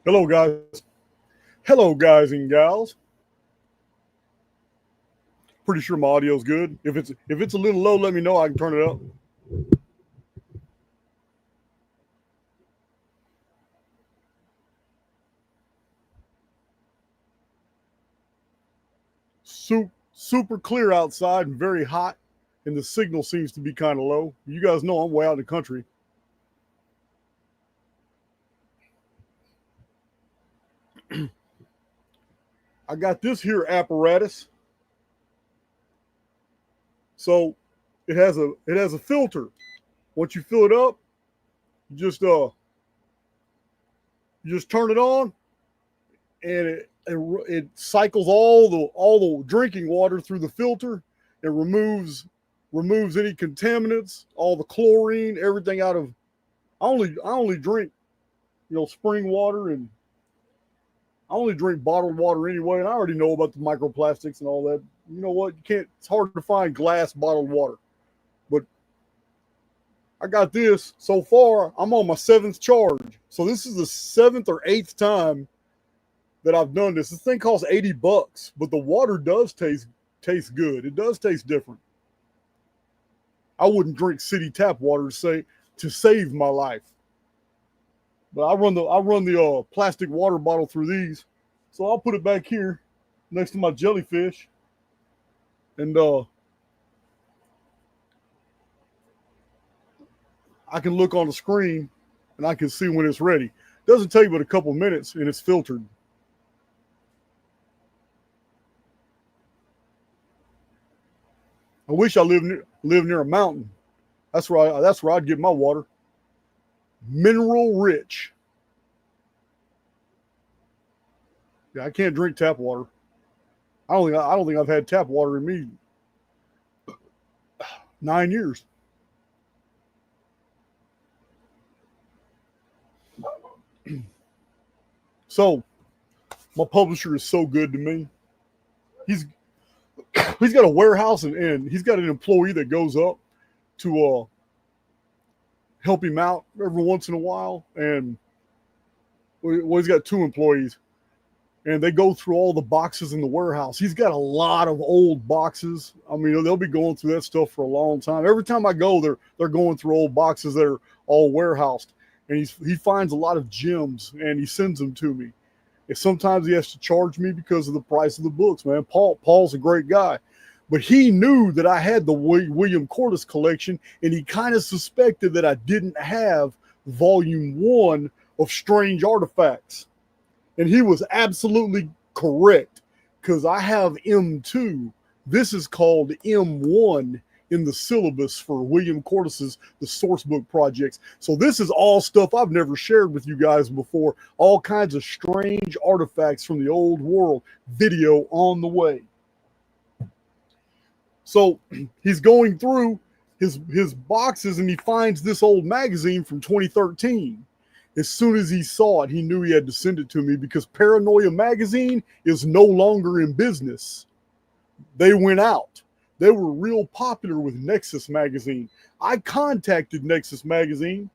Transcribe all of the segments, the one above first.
Hello, guys. Hello, guys and gals. Pretty sure my audio's good. If it's a little low, let me know. I can turn it up. Super clear outside and very hot, and the signal seems to be kind of low. You guys know I'm way out in the country. I got this here apparatus. So it has a filter. Once you fill it up, you just turn it on, and it cycles all the drinking water through the filter. It removes any contaminants, all the chlorine, everything out of. I only drink spring water, and I only drink bottled water anyway, and I already know about the microplastics and all that. You know what? You can't. It's hard to find glass bottled water, but I got this. So far, I'm on my 7th charge. So this is the 7th or 8th time that I've done this. This thing costs $80, but the water does taste good. It does taste different. I wouldn't drink city tap water to save my life, but I run the plastic water bottle through these. So I'll put it back here next to my jellyfish, and I can look on the screen and I can see when it's ready. It doesn't take but a couple minutes, and it's filtered. I wish I lived near a mountain. That's where I'd get my water. Mineral rich. Yeah, I can't drink tap water. I don't think I've had tap water in me 9 years. So my publisher is so good to me. He's he's got a warehouse, and he's got an employee that goes up to help him out every once in a while. And well, he's got 2 employees, and they go through all the boxes in the warehouse. He's got a lot of old boxes. I mean, they'll be going through that stuff for a long time. Every time I go, they're going through old boxes that are all warehoused, and he finds a lot of gems, and he sends them to me. And sometimes he has to charge me because of the price of the books. Man, Paul's a great guy, but he knew that I had the William Cordes collection, and he kind of suspected that I didn't have volume 1 of Strange Artifacts. And he was absolutely correct, because I have M2. This is called M1 in the syllabus for William Cordes's The Source Book Projects. So this is all stuff I've never shared with you guys before. All kinds of strange artifacts from the old world. Video on the way. So he's going through his boxes, and he finds this old magazine from 2013. As soon as he saw it, he knew he had to send it to me, because Paranoia Magazine is no longer in business. They went out. They were real popular with Nexus Magazine. I contacted Nexus Magazine,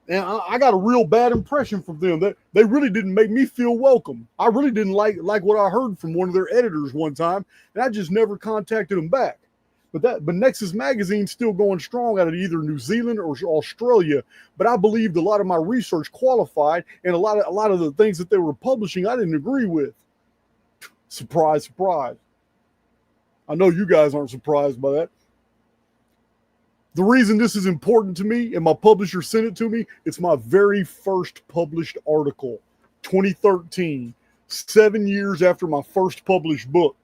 and I got a real bad impression from them. They really didn't make me feel welcome. I really didn't like what I heard from one of their editors one time, and I just never contacted them back. But Nexus Magazine's still going strong out of either New Zealand or Australia. But I believed a lot of my research qualified, and a lot of the things that they were publishing I didn't agree with. Surprise, surprise. I know you guys aren't surprised by that. The reason this is important to me, and my publisher sent it to me, it's my very first published article, 2013, 7 years after my first published book.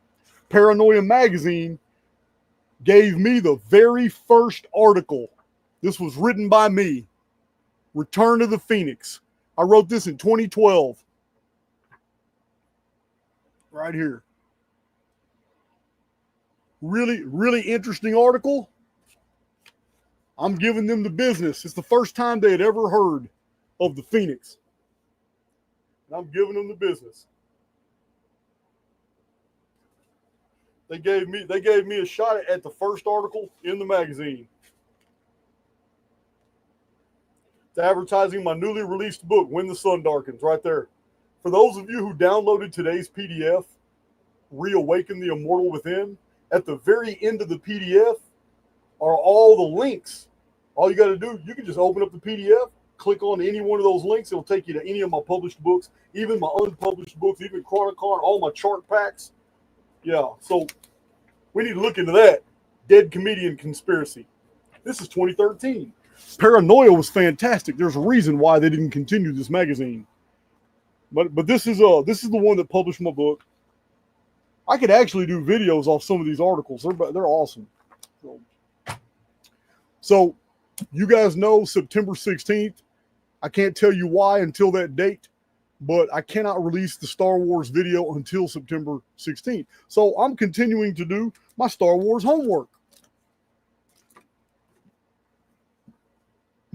Paranoia Magazine gave me the very first article. This was written by me. Return of the Phoenix. I wrote this in 2012. Right here. Really, really interesting article. I'm giving them the business. It's the first time they had ever heard of the Phoenix. And I'm giving them the business. They gave me a shot at the first article in the magazine. It's advertising my newly released book, When the Sun Darkens, right there. For those of you who downloaded today's PDF, Reawaken the Immortal Within, at the very end of the PDF are all the links. All you got to do, you can just open up the PDF, click on any one of those links. It'll take you to any of my published books, even my unpublished books, even Chronological, all my chart packs. Yeah, so we need to look into that. Dead Comedian Conspiracy. This is 2013. Paranoia was fantastic. There's a reason why they didn't continue this magazine. But this is the one that published my book. I could actually do videos off some of these articles. They're awesome. So you guys know September 16th. I can't tell you why until that date, but I cannot release the Star Wars video until September 16th. So I'm continuing to do my Star Wars homework.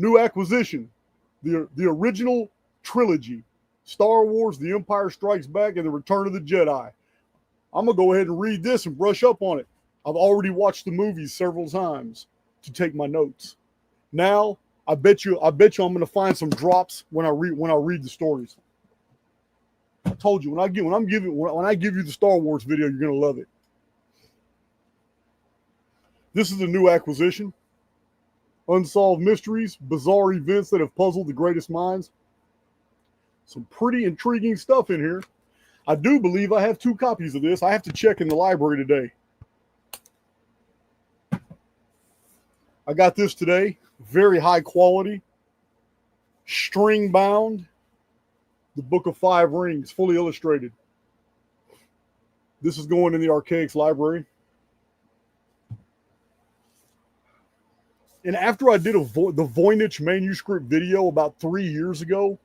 New acquisition, the original trilogy, Star Wars, The Empire Strikes Back, and The Return of the Jedi. I'm going to go ahead and read this and brush up on it. I've already watched the movies several times to take my notes. Now, I bet you I'm going to find some drops when I read the stories. I told you when I give you the Star Wars video, you're going to love it. This is a new acquisition. Unsolved mysteries, bizarre events that have puzzled the greatest minds. Some pretty intriguing stuff in here. I do believe I have 2 copies of this. I have to check in the library today. I got this today. Very high quality. String bound. The Book of 5 Rings, fully illustrated. This is going in the Archaix library. And after I did the Voynich manuscript video about 3 years ago,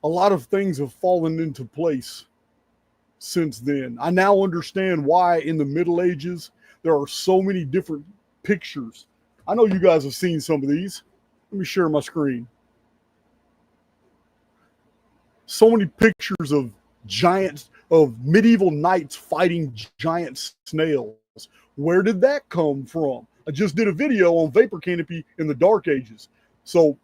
a lot of things have fallen into place since then. I now understand why in the Middle Ages there are so many different pictures. I know you guys have seen some of these. Let me share my screen. So many pictures of medieval knights fighting giant snails. Where did that come from? I just did a video on vapor canopy in the Dark Ages. So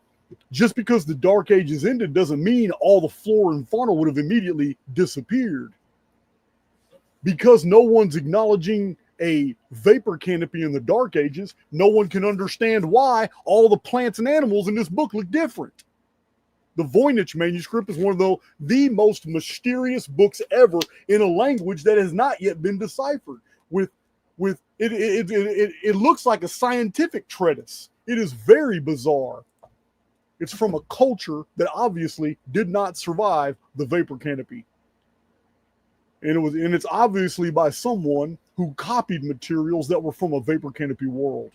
just because the Dark Ages ended doesn't mean all the flora and fauna would have immediately disappeared. Because no one's acknowledging a vapor canopy in the Dark Ages, no one can understand why all the plants and animals in this book look different. The Voynich manuscript is one of the most mysterious books ever in a language that has not yet been deciphered. It looks like a scientific treatise. It is very bizarre. It's from a culture that obviously did not survive the vapor canopy. And it's obviously by someone who copied materials that were from a vapor canopy world.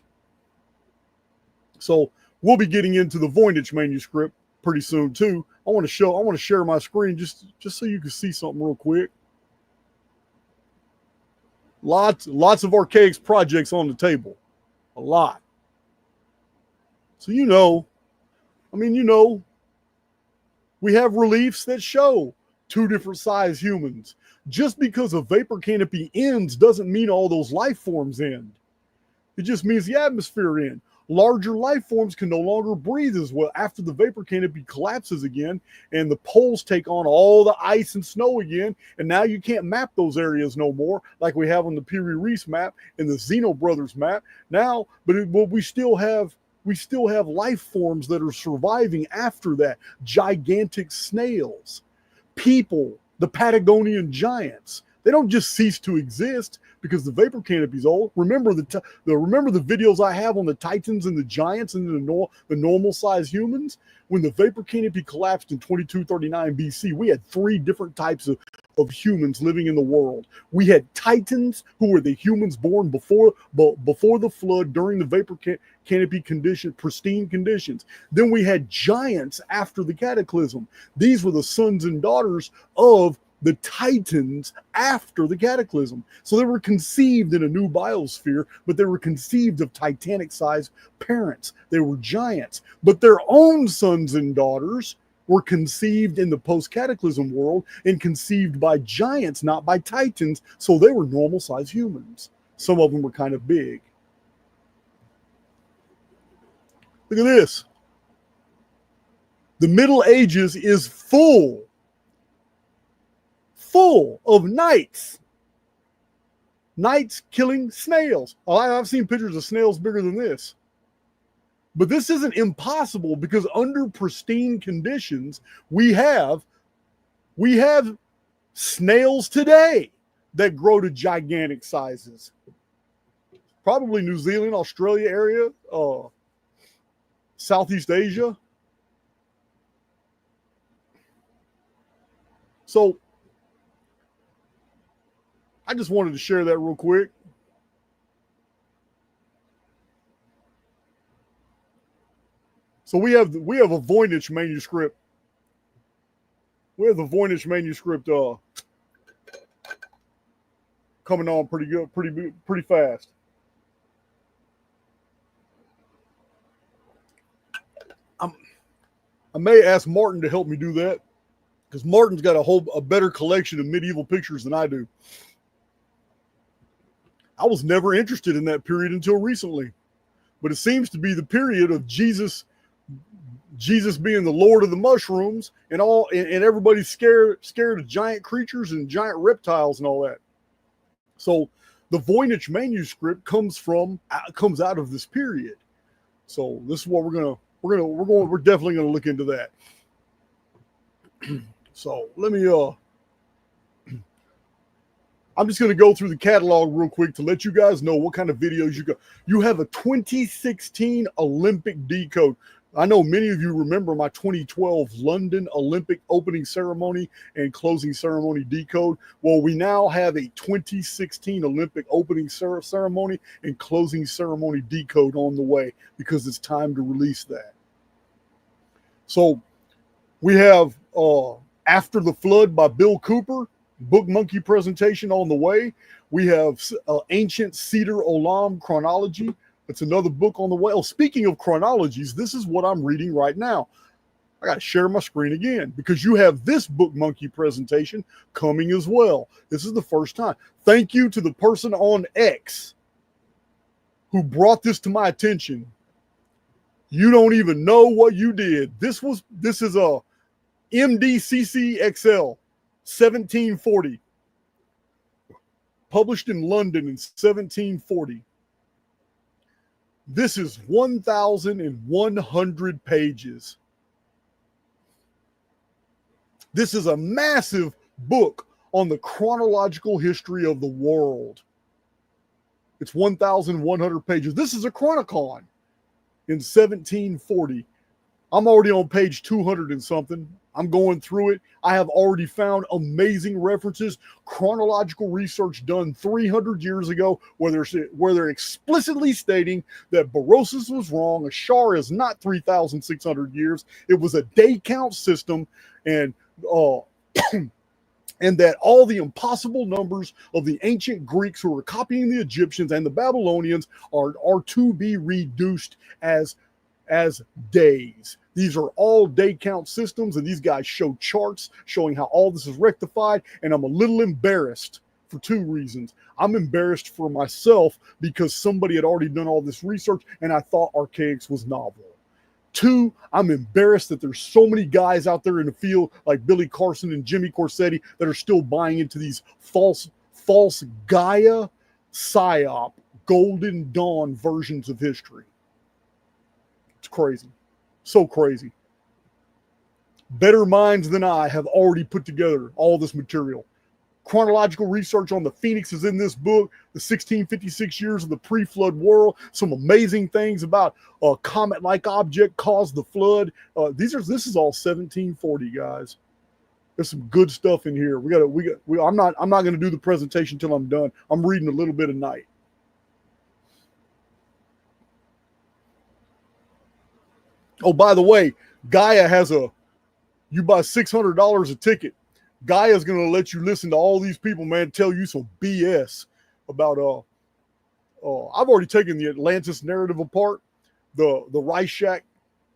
So we'll be getting into the Voynich manuscript pretty soon too. I want to share my screen just so you can see something real quick. Lots of Archaix projects on the table. A lot. So we have reliefs that show 2 different size humans. Just because a vapor canopy ends doesn't mean all those life forms end. It just means the atmosphere ends. Larger life forms can no longer breathe as well after the vapor canopy collapses again and the poles take on all the ice and snow again, and now you can't map those areas no more like we have on the Piri Reis map and the Zeno Brothers map now. But we still have life forms that are surviving after that. Gigantic snails, people, the Patagonian giants. They don't just cease to exist because the vapor canopy's old. Remember the videos I have on the Titans and the giants and the normal size humans? When the vapor canopy collapsed in 2239 BC, we had 3 different types of humans living in the world. We had Titans, who were the humans born before the flood during the vapor canopy pristine conditions. Then we had giants after the cataclysm. These were the sons and daughters of the Titans after the cataclysm. So they were conceived in a new biosphere, but they were conceived of Titanic-sized parents. They were giants, but their own sons and daughters were conceived in the post-cataclysm world and conceived by giants, not by Titans, so they were normal-sized humans. Some of them were kind of big. Look at this. The Middle Ages is full of knights killing snails. I've seen pictures of snails bigger than this. But this isn't impossible, because under pristine conditions, we have snails today that grow to gigantic sizes. Probably New Zealand, Australia area, Southeast Asia. So I just wanted to share that real quick. So we have a Voynich manuscript. We have the Voynich manuscript coming on pretty good, pretty fast. I may ask Martin to help me do that, because Martin's got a better collection of medieval pictures than I do. I was never interested in that period until recently, but it seems to be the period of Jesus being the Lord of the mushrooms, and everybody's scared of giant creatures and giant reptiles and all that. So the Voynich manuscript comes out of this period. So this is what we're definitely gonna look into that. So let me I'm just going to go through the catalog real quick to let you guys know what kind of videos you got. You have a 2016 Olympic decode. I know many of you remember my 2012 London Olympic opening ceremony and closing ceremony decode. Well, we now have a 2016 Olympic opening ceremony and closing ceremony decode on the way, because it's time to release that. So we have After the Flood by Bill Cooper, book monkey presentation on the way. We have Ancient Cedar Olam Chronology. It's another book on the way. Oh, speaking of chronologies, this is what I'm reading right now. I got to share my screen again, because you have this book monkey presentation coming as well. This is the first time. Thank you to the person on X who brought this to my attention. You don't even know what you did. This is a MDCCXL 1740, published in London in 1740. This is 1,100 pages. This is a massive book on the chronological history of the world. It's 1,100 pages. This is a chronicon in 1740. I'm already on page 200 and something. I'm going through it. I have already found amazing references, chronological research done 300 years ago, where they're explicitly stating that Berosus was wrong. Ashar is not 3,600 years. It was a day count system, and and that all the impossible numbers of the ancient Greeks who were copying the Egyptians and the Babylonians are to be reduced as days. These are all day count systems, and these guys show charts showing how all this is rectified, and I'm a little embarrassed for two reasons. I'm embarrassed for myself because somebody had already done all this research, and I thought Archaix was novel. Two, I'm embarrassed that there's so many guys out there in the field like Billy Carson and Jimmy Corsetti that are still buying into these false Gaia, PSYOP, Golden Dawn versions of history. It's crazy. So crazy. Better minds than I have already put together all this material. Chronological research on the Phoenix is in this book. The 1656 years of the pre-flood world. Some amazing things about a comet-like object caused the flood. This is all 1740, guys. There's some good stuff in here. I'm not going to do the presentation till I'm done. I'm reading a little bit at night. Oh, by the way, Gaia has you buy $600 a ticket. Gaia's going to let you listen to all these people, man, tell you some BS about, I've already taken the Atlantis narrative apart, the Rorschach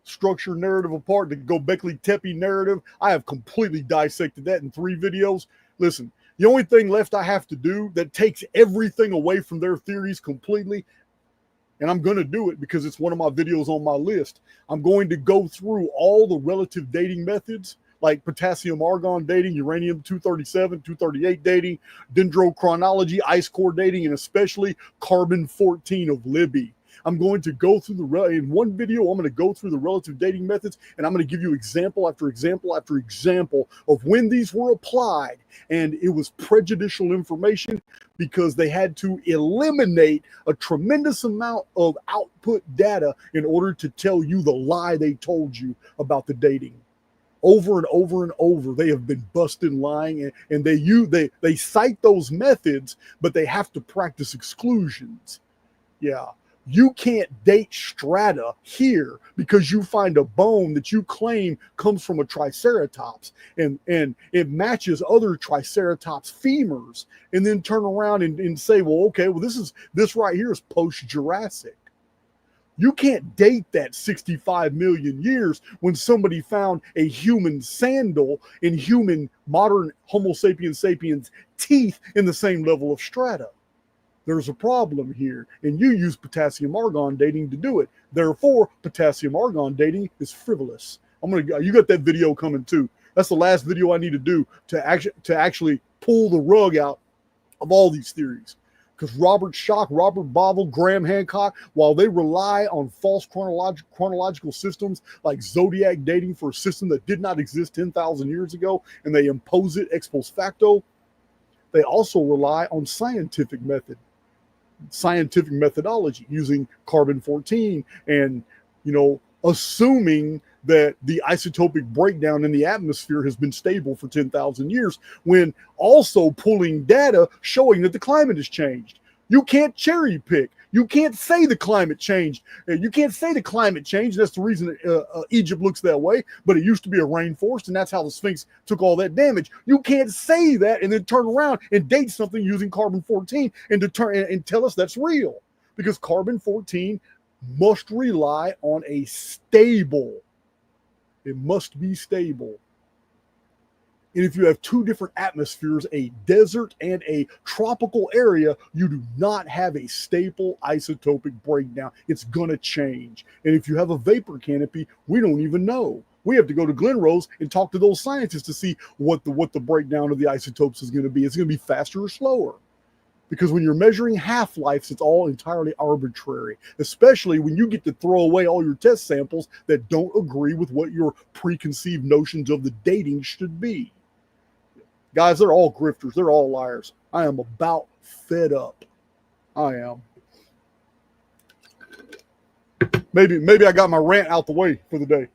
structure narrative apart, the Göbekli Tepe narrative. I have completely dissected that in 3 videos. Listen, the only thing left I have to do that takes everything away from their theories completely and I'm going to do it because it's one of my videos on my list. I'm going to go through all the relative dating methods, like potassium argon dating, uranium 237, 238 dating, dendrochronology, ice core dating, and especially carbon 14 of Libby. I'm going to go through in one video, I'm going to go through the relative dating methods, and I'm going to give you example after example after example of when these were applied. And it was prejudicial information because they had to eliminate a tremendous amount of output data in order to tell you the lie they told you about the dating. Over and over and over, they have been busted lying, and they cite those methods, but they have to practice exclusions. Yeah. You can't date strata here because you find a bone that you claim comes from a triceratops and it matches other triceratops femurs, and then turn around and say, well, okay, well, this right here is post-Jurassic. You can't date that 65 million years when somebody found a human sandal in human modern Homo sapiens sapiens teeth in the same level of strata. There's a problem here, and you use potassium argon dating to do it. Therefore, potassium argon dating is frivolous. You got that video coming too. That's the last video I need to do to actually pull the rug out of all these theories. Because Robert Schoch, Robert Bauval, Graham Hancock, while they rely on false chronological systems like zodiac dating for a system that did not exist 10,000 years ago, and they impose it ex post facto, they also rely on scientific methodology using carbon 14 and, assuming that the isotopic breakdown in the atmosphere has been stable for 10,000 years, when also pulling data showing that the climate has changed. You can't cherry pick. You can't say the climate changed. You can't say the climate changed. That's the reason Egypt looks that way, but it used to be a rainforest, and that's how the Sphinx took all that damage. You can't say that and then turn around and date something using carbon 14 and tell us that's real, because carbon 14 must rely on a stable. It must be stable. And if you have two different atmospheres, a desert and a tropical area, you do not have a stable isotopic breakdown. It's going to change. And if you have a vapor canopy, we don't even know. We have to go to Glen Rose and talk to those scientists to see what the breakdown of the isotopes is going to be. It's going to be faster or slower. Because when you're measuring half-lives, it's all entirely arbitrary, especially when you get to throw away all your test samples that don't agree with what your preconceived notions of the dating should be. Guys, they're all grifters. They're all liars. I am about fed up. I am. Maybe I got my rant out the way for the day.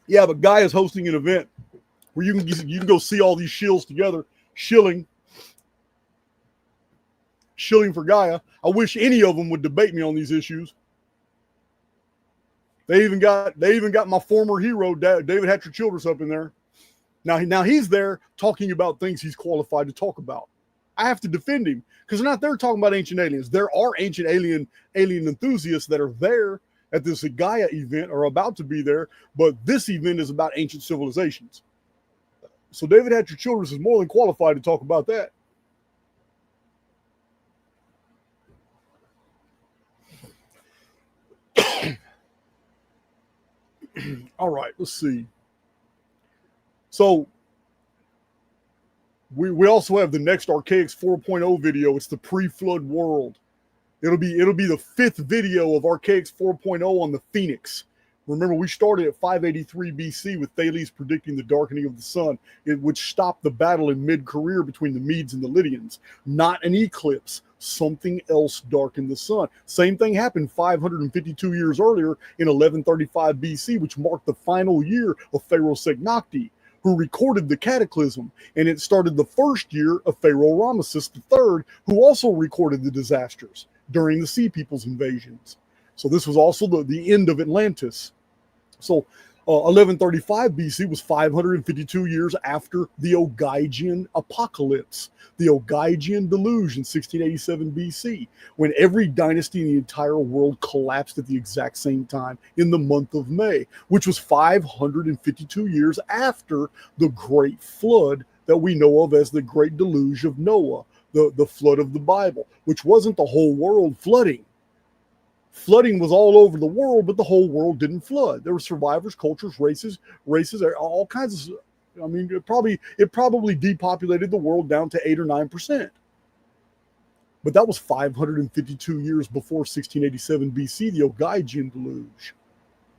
Yeah, but Guy is hosting an event where you can go see all these shills together. Shilling for Gaia. I wish any of them would debate me on these issues. They even got my former hero, David Hatcher Childress, up in there. Now he's there talking about things he's qualified to talk about. I have to defend him because they're not there talking about ancient aliens. There are ancient alien enthusiasts that are there at this Gaia event, or about to be there, but this event is about ancient civilizations. So David Hatcher Childress is more than qualified to talk about that. All right, let's see. So we also have the next Archaix 4.0 video. It's the pre-flood world. It'll be the fifth video of Archaix 4.0 on the Phoenix. Remember, we started at 583 BC with Thales predicting the darkening of the sun, which stopped the battle in mid-career between the Medes and the Lydians. Not an eclipse. Something else darkened the sun. Same thing happened 552 years earlier in 1135 BC, which marked the final year of Pharaoh Sekhnakti, who recorded the cataclysm. And it started the first year of Pharaoh Ramesses III, who also recorded the disasters during the Sea People's invasions. So this was also the end of Atlantis. So 1135 BC was 552 years after the Ogygian apocalypse, the Ogygian deluge in 1687 BC, when every dynasty in the entire world collapsed at the exact same time in the month of May, which was 552 years after the Great Flood that we know of as the Great Deluge of Noah, the flood of the Bible, which wasn't the whole world flooding. Flooding was all over the world, but the whole world didn't flood. There were survivors, cultures, races, all kinds of. I mean, it probably depopulated the world down to 8 or 9%. But that was 552 years before 1687 BC, the Ogygian deluge.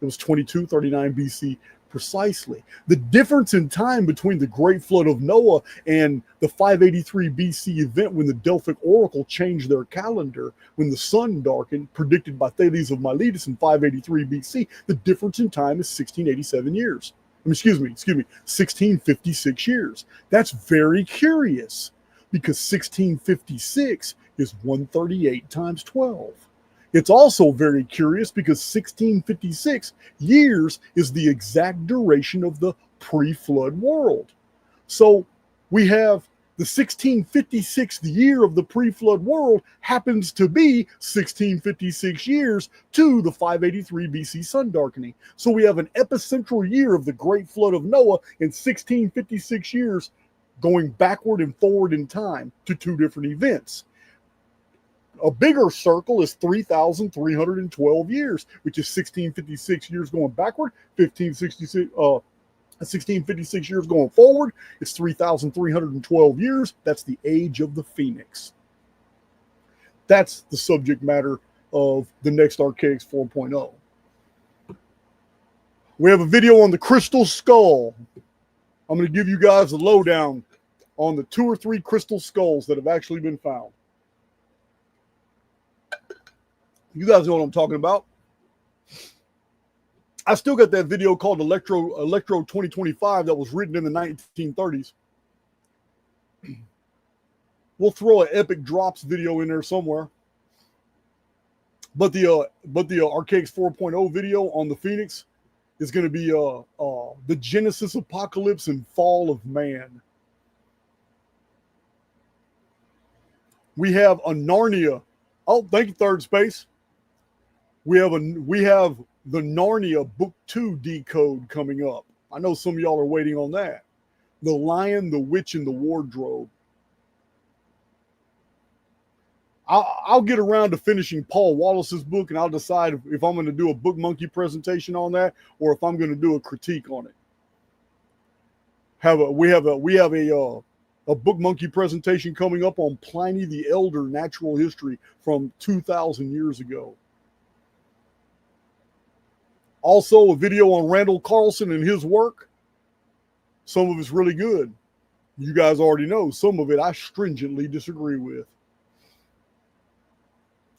It was 2239 BC precisely. The difference in time between the Great Flood of Noah and the 583 BC event when the Delphic Oracle changed their calendar, when the sun darkened, predicted by Thales of Miletus in 583 BC, the difference in time is 1687 years. Excuse me, 1656 years. That's very curious because 1656 is 138 times 12. It's also very curious because 1656 years is the exact duration of the pre-flood world. So we have the 1656th year of the pre-flood world happens to be 1656 years to the 583 BC sun darkening. So we have an epicentral year of the Great Flood of Noah in 1656 years going backward and forward in time to two different events. A bigger circle is 3,312 years, which is 1656 years going backward, 1656 years going forward. It's 3,312 years. That's the age of the Phoenix. That's the subject matter of the next Archaix 4.0. We have a video on the crystal skull. I'm going to give you guys a lowdown on the 2 or 3 crystal skulls that have actually been found. You guys know what I'm talking about. I still got that video called Electro 2025 that was written in the 1930s. We'll throw an Epic Drops video in there somewhere. But the Archaix 4.0 video on the Phoenix is going to be the Genesis, Apocalypse, and Fall of Man. We have a Narnia. Oh, thank you, Third Space. We have the Narnia Book 2 decode coming up. I know some of y'all are waiting on that. The Lion, the Witch, and the Wardrobe. I'll get around to finishing Paul Wallace's book, and I'll decide if I'm going to do a Book Monkey presentation on that or if I'm going to do a critique on it. We have a Book Monkey presentation coming up on Pliny the Elder natural history from 2,000 years ago. Also, a video on Randall Carlson and his work. Some of it's really good. You guys already know. Some of it I stringently disagree with.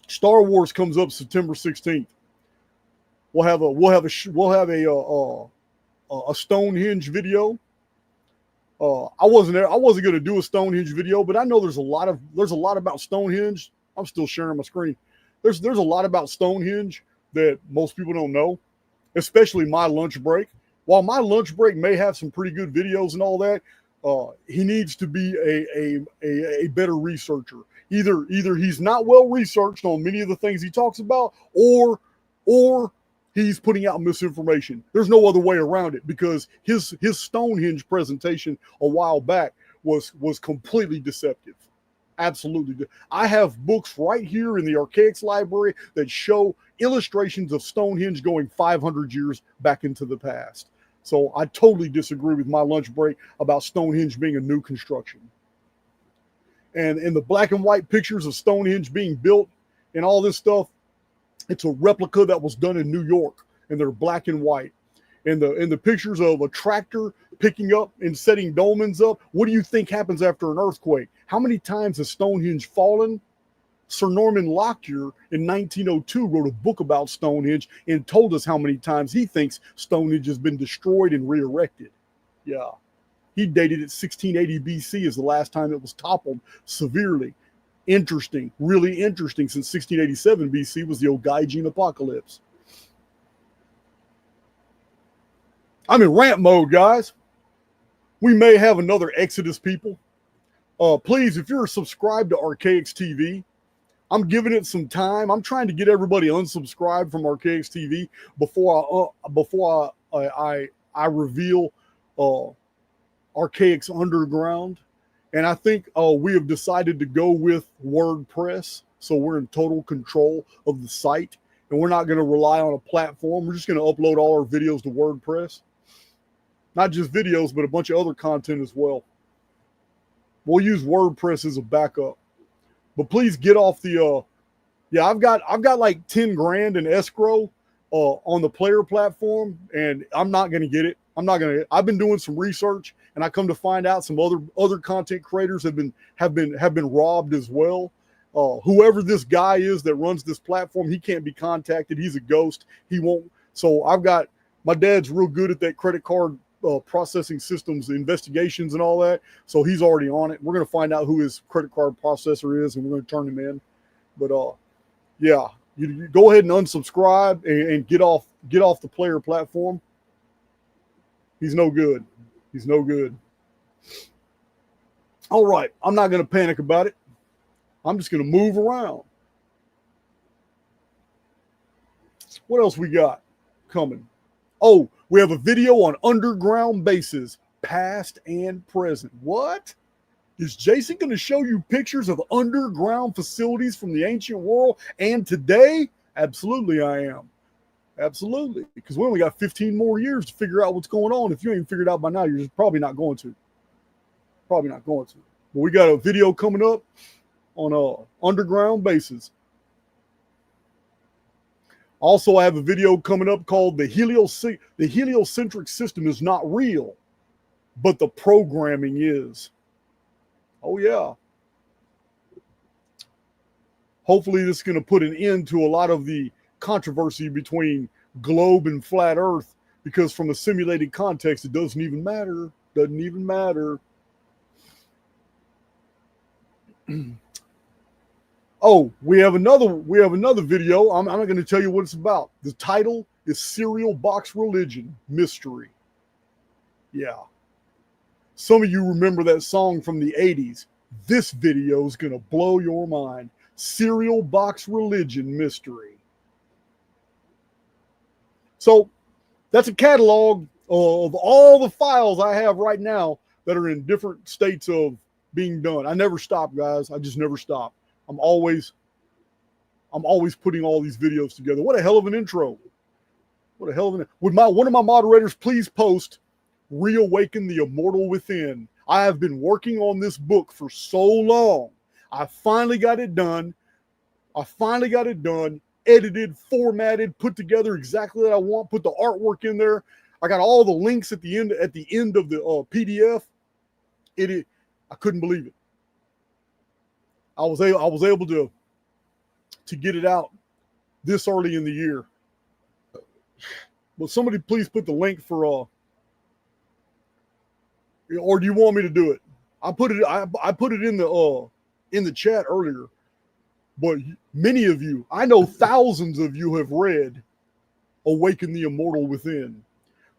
Star Wars comes up September 16th. We'll have a Stonehenge video. I wasn't going to do a Stonehenge video, but I know there's a lot about Stonehenge. I'm still sharing my screen. There's a lot about Stonehenge that most people don't know, especially my lunch break. While my lunch break may have some pretty good videos and all that, he needs to be a better researcher. Either he's not well researched on many of the things he talks about, or he's putting out misinformation. There's no other way around it, because his Stonehenge presentation a while back was completely deceptive. Absolutely. I have books right here in the Archaix library that show illustrations of Stonehenge going 500 years back into the past. So I totally disagree with my lunch break about Stonehenge being a new construction. And in the black and white pictures of Stonehenge being built and all this stuff, it's a replica that was done in New York, and they're black and white. And the pictures of a tractor picking up and setting dolmens up, what do you think happens after an earthquake? How many times has Stonehenge fallen? Sir Norman Lockyer in 1902 wrote a book about Stonehenge and told us how many times he thinks Stonehenge has been destroyed and re-erected. Yeah. He dated it 1680 BC as the last time it was toppled severely. Interesting, really interesting, since 1687 BC was the Ogygian apocalypse. I'm in rant mode, guys. We may have another Exodus, people. Please, if you're subscribed to Archaix TV, I'm giving it some time. I'm trying to get everybody unsubscribed from Archaix TV before I reveal Archaix Underground And I think we have decided to go with WordPress. So we're in total control of the site. And we're not going to rely on a platform. We're just going to upload all our videos to WordPress. Not just videos, but a bunch of other content as well. We'll use WordPress as a backup. But please get off the yeah, I've got like 10 grand in escrow on the player platform, and I'm not going to get it. I've been doing some research, and I come to find out some other content creators have been robbed as well. Whoever this guy is that runs this platform, he can't be contacted. He's a ghost. He won't. So my dad's real good at that credit card processing systems investigations and all that. So he's already on it. We're going to find out who his credit card processor is, and we're going to turn him in. But yeah, you go ahead and unsubscribe and get off the player platform. He's no good. He's no good. All right, I'm not going to panic about it. I'm just going to move around. What else we got coming? Oh, we have a video on underground bases, past and present. What? Is Jason going to show you pictures of underground facilities from the ancient world and today? Absolutely, I am. Absolutely. Because we only got 15 more years to figure out what's going on. If you ain't figured out by now, you're just probably not going to. Probably not going to. But we got a video coming up on underground bases. Also, I have a video coming up called the heliocentric system is not real, but the programming is. Oh, yeah. Hopefully, this is going to put an end to a lot of the controversy between globe and flat Earth, because from a simulated context, it doesn't even matter. Doesn't even matter. Oh, we have another video. I'm not going to tell you what it's about. The title is Cereal Box Religion Mystery. Yeah. Some of you remember that song from the 80s. This video is going to blow your mind. Cereal Box Religion Mystery. So that's a catalog of all the files I have right now that are in different states of being done. I never stop, guys. I just never stop. I'm always putting all these videos together. What a hell of an intro. What a hell of an... Would one of my moderators please post Reawaken the Immortal Within? I have been working on this book for so long. I finally got it done. Edited, formatted, put together exactly what I want, put the artwork in there. I got all the links at the end of the PDF. I couldn't believe it. I was able to get it out this early in the year. But somebody please put the link for or do you want me to do it? I put it in the chat earlier. But many of you, I know thousands of you have read Awaken the Immortal Within.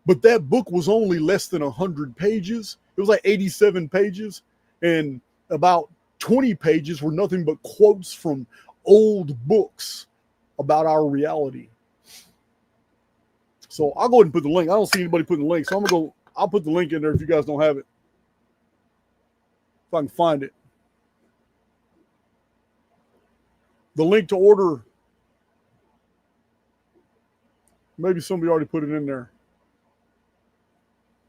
But that book was only less than 100 pages. It was like 87 pages, and about 20 pages were nothing but quotes from old books about our reality. So I'll go ahead and put the link. I don't see anybody putting the link, so I'll put the link in there if you guys don't have it. If I can find it. The link to order, maybe somebody already put it in there.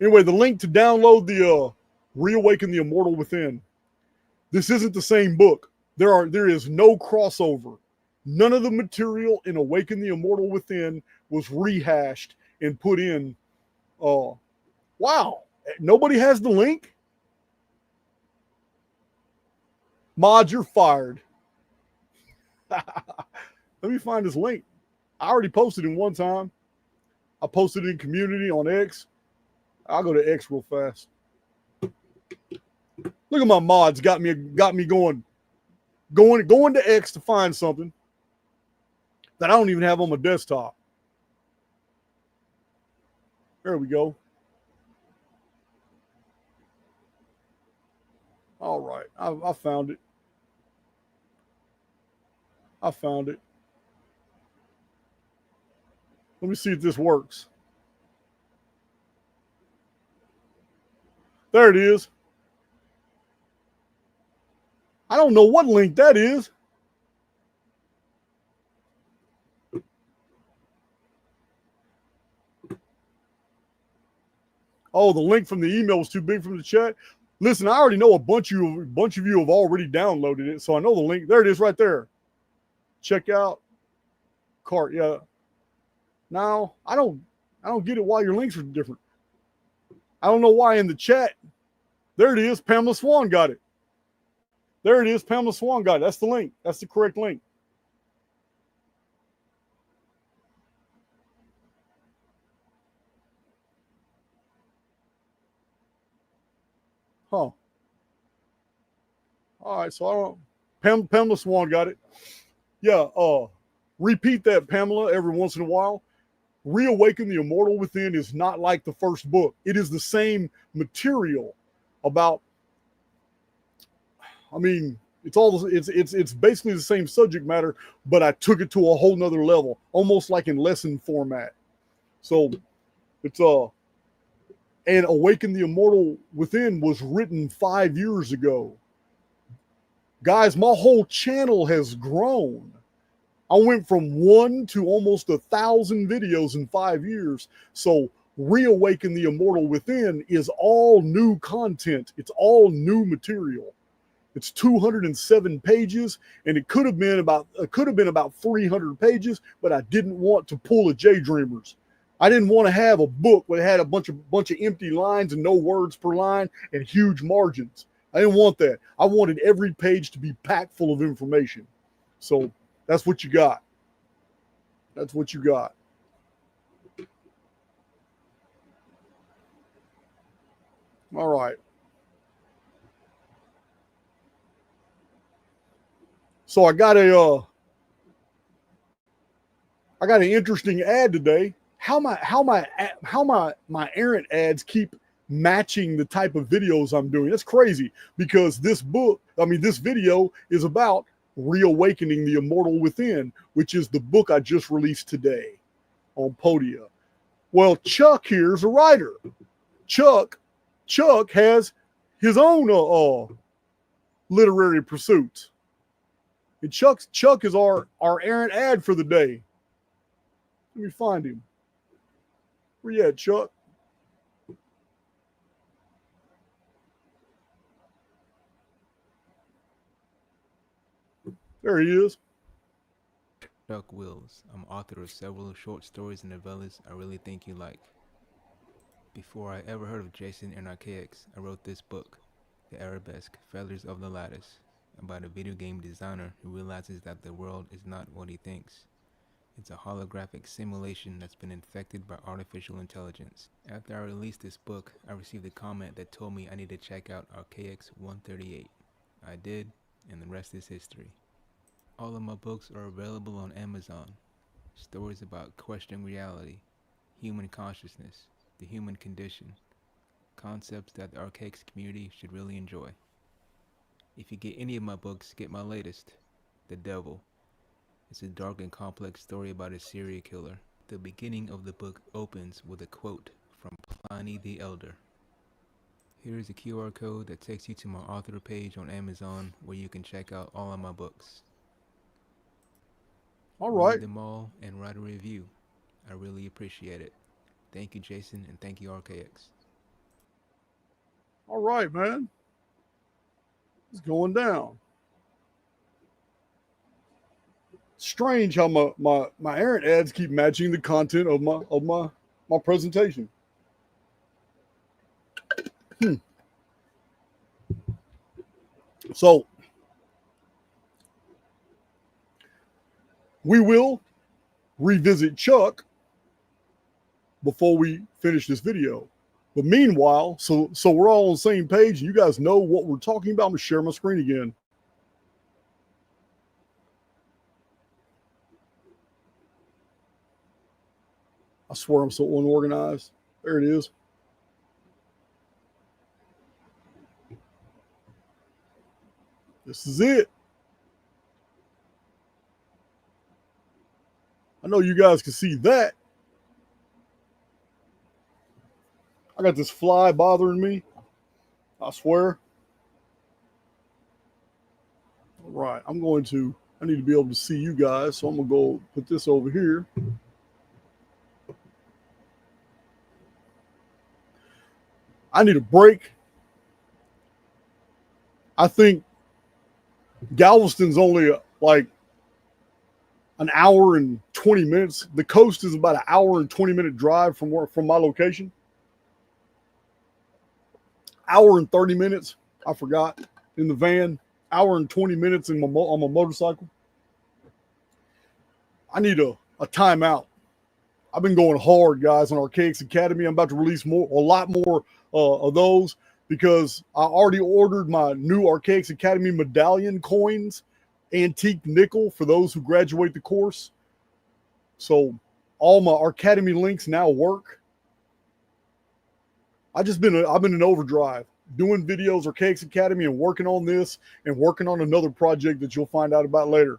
Anyway, the link to download the Reawaken the Immortal Within. This isn't the same book. There is no crossover. None of the material in Awaken the Immortal Within was rehashed and put in. Wow, nobody has the link? Mod, you're fired. Let me find this link. I already posted it one time. I posted it in community on X. I'll go to X real fast. Look at my mods. Got me going to X to find something that I don't even have on my desktop. There we go. All right. I found it. I found it. Let me see if this works. There it is. I don't know what link that is. Oh, the link from the email was too big from the chat. Listen, I already know a bunch of you have already downloaded it, so I know the link. There it is, right there. Check out cart. Yeah. Now I don't get it why your links are different. I don't know why in the chat. There it is. Pamela Swan got it. There it is. Pamela Swan got it. That's the link. That's the correct link. Huh. All right. So I don't. Pamela Swan got it. Yeah. Repeat that, Pamela, every once in a while. Reawaken the Immortal Within is not like the first book. It is the same material about. I mean, it's basically the same subject matter, but I took it to a whole nother level, almost like in lesson format. So it's and Awaken the Immortal Within was written 5 years ago. Guys, my whole channel has grown. I went from 1 to almost 1,000 videos in 5 years. So Reawaken the Immortal Within is all new content. It's all new material. It's 207 pages, and it could have been about 300 pages, but I didn't want to pull a J Dreamers. I didn't want to have a book that had a bunch of empty lines and no words per line and huge margins. I didn't want that. I wanted every page to be packed full of information. So that's what you got. That's what you got. All right. So I got an interesting ad today. How my errant ads keep matching the type of videos I'm doing. That's crazy because this video is about reawakening the immortal within, which is the book I just released today on Podia. Well, Chuck here is a writer. Chuck has his own literary pursuits. And Chuck is our errant ad for the day. Let me find him. Where you at, Chuck? There he is. Chuck Wills. I'm author of several short stories and novellas I really think you like. Before I ever heard of Jason and Archaix, I wrote this book, The Arabesque Feathers of the Lattice, about a video game designer who realizes that the world is not what he thinks. It's a holographic simulation that's been infected by artificial intelligence. After I released this book, I received a comment that told me I need to check out Archaix 138. I did, and the rest is history. All of my books are available on Amazon. Stories about questioning reality, human consciousness, the human condition, concepts that the Archaix community should really enjoy. If you get any of my books, get my latest, The Devil. It's a dark and complex story about a serial killer. The beginning of the book opens with a quote from Pliny the Elder. Here is a QR code that takes you to my author page on Amazon where you can check out all of my books. All right. Read them all and write a review. I really appreciate it. Thank you, Jason, and thank you, Archaix. All right, man. It's going down. Strange how my errant ads keep matching the content of my presentation. So we will revisit Chuck before we finish this video. But meanwhile, so we're all on the same page. You guys know what we're talking about. I'm gonna share my screen again. I swear I'm so unorganized. There it is. This is it. I know you guys can see that. I got this fly bothering me. I swear. Right. I need to be able to see you guys. So I'm going to go put this over here. I need a break. I think Galveston's only like an hour and 20 minutes. The coast is about an hour and 20-minute drive from my location. Hour and 30 minutes. I forgot in the van. Hour and 20 minutes on my motorcycle. I need a timeout. I've been going hard, guys, on Archaix Academy. I'm about to release a lot more of those because I already ordered my new Archaix Academy medallion coins, antique nickel for those who graduate the course. So all my Academy links now work. I've been in overdrive doing videos, Archaix Academy, and working on this and working on another project that you'll find out about later.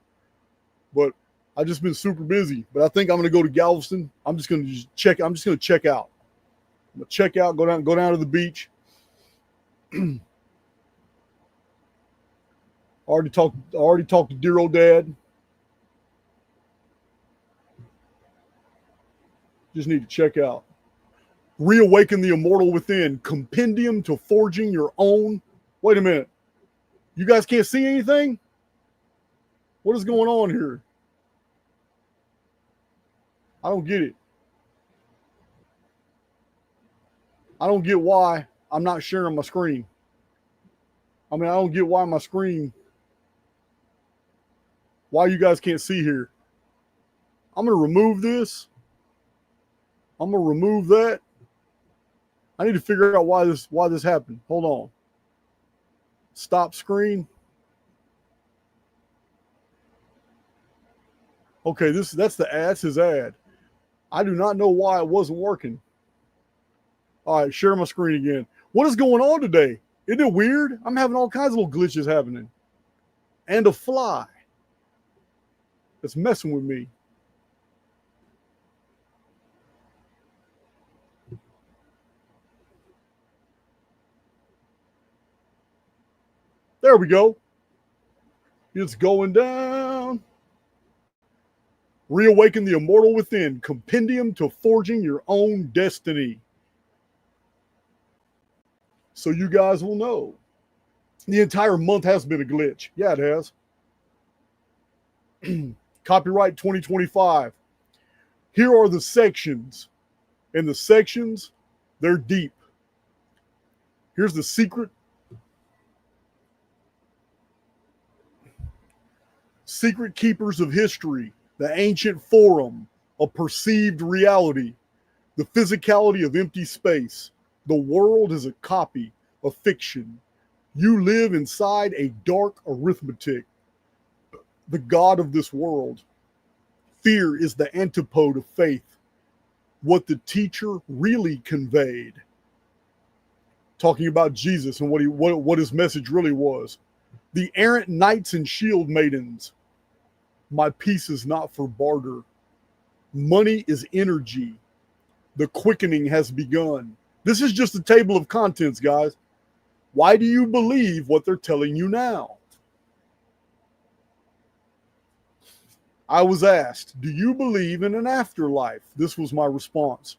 But I've just been super busy. But I think I'm going to go to Galveston. I'm just going to check out. I'm going to check out, go down to the beach. already talked to dear old dad. Just need to check out. Reawaken the Immortal Within. Compendium to forging your own. Wait a minute. You guys can't see anything? What is going on here? I don't get it. I don't get why I'm not sharing my screen. I don't get why my screen, why you guys can't see here. I'm going to remove this. I'm going to remove that. I need to figure out why this happened. Hold on. Stop screen. Okay, that's his ad. I do not know why it wasn't working. All right, share my screen again. What is going on today? Isn't it weird? I'm having all kinds of little glitches happening. And a fly that's messing with me. There we go. It's going down. Reawaken the Immortal Within. Compendium to forging your own destiny. So you guys will know. The entire month has been a glitch. Yeah, it has. Copyright 2025. Here are the sections. And the sections, they're deep. Here's the secret. Secret keepers of history. The ancient forum of perceived reality. The physicality of empty space. The world is a copy of fiction. You live inside a dark arithmetic. The God of this world. Fear is the antipode of faith. What the teacher really conveyed. Talking about Jesus and what his message really was. The errant knights and shield maidens. My peace is not for barter. Money is energy. The quickening has begun. This is just a table of contents, guys. Why do you believe what they're telling you now? I was asked, do you believe in an afterlife? This was my response.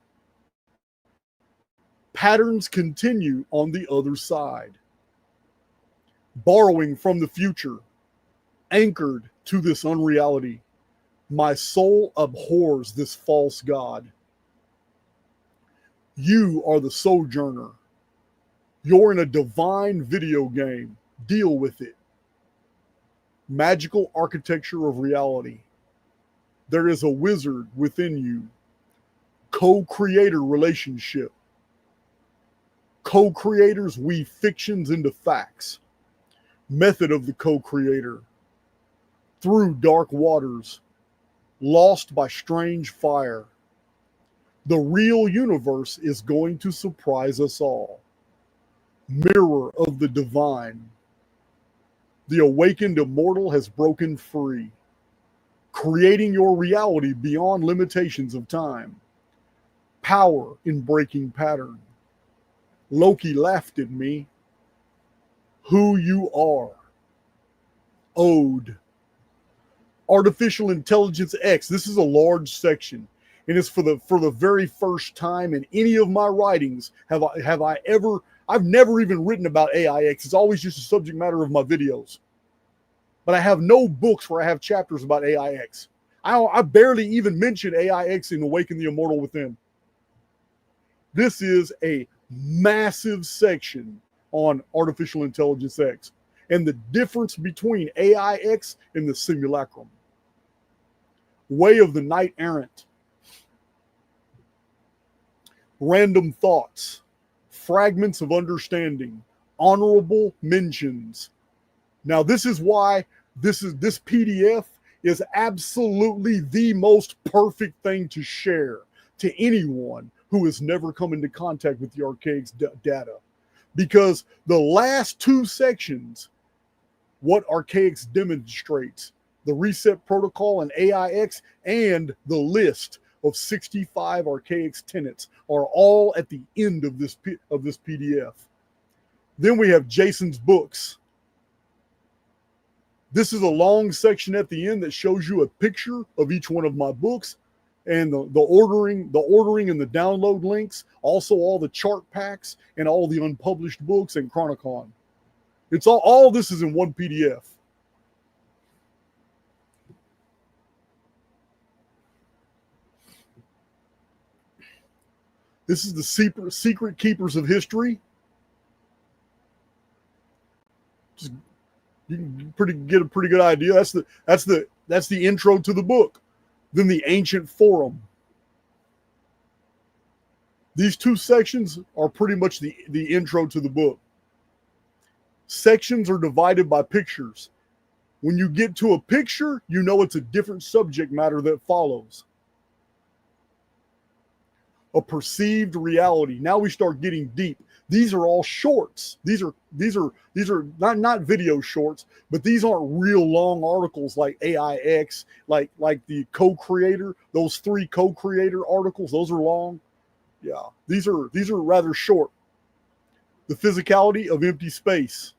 Patterns continue on the other side. Borrowing from the future, anchored to this unreality. My soul abhors this false God. You are the sojourner. You're in a divine video game. Deal with it. Magical architecture of reality. There is a wizard within you. Co-creator relationship. Co-creators weave fictions into facts. Method of the co-creator. Through dark waters. Lost by strange fire. The real universe is going to surprise us all. Mirror of the divine. The awakened immortal has broken free, creating your reality beyond limitations of time. Power in breaking pattern. Loki laughed at me. Who you are. Ode. Artificial Intelligence X. This is a large section, and it's for the very first time in any of my writings I've never even written about AIX. It's always just a subject matter of my videos. But I have no books where I have chapters about AIX. I barely even mention AIX in Awaken the Immortal Within. This is a massive section on Artificial Intelligence X and the difference between AIX and the simulacrum. Way of the Knight Errant. Random thoughts. Fragments of understanding. Honorable mentions. Now, this is why this PDF is absolutely the most perfect thing to share to anyone who has never come into contact with the Archaix data. Because the last two sections, what Archaix demonstrates, the reset protocol and AIX, and the list of 65 Archaix tenets are all at the end of this PDF. Then we have Jason's books. This is a long section at the end that shows you a picture of each one of my books and the ordering and the download links, also all the chart packs and all the unpublished books and Chronicon. It's all this is in one PDF. This is the secret keepers of history. Just you can get a pretty good idea. That's the intro to the book. Then the ancient forum. These two sections are pretty much the intro to the book. Sections are divided by pictures. When you get to a picture, you know it's a different subject matter that follows. A perceived reality. Now we start getting deep. These are all shorts. These are not video shorts, but these aren't real long articles like AIX, like the co-creator. Those 3 co-creator articles, those are long. Yeah, these are rather short. The physicality of empty space.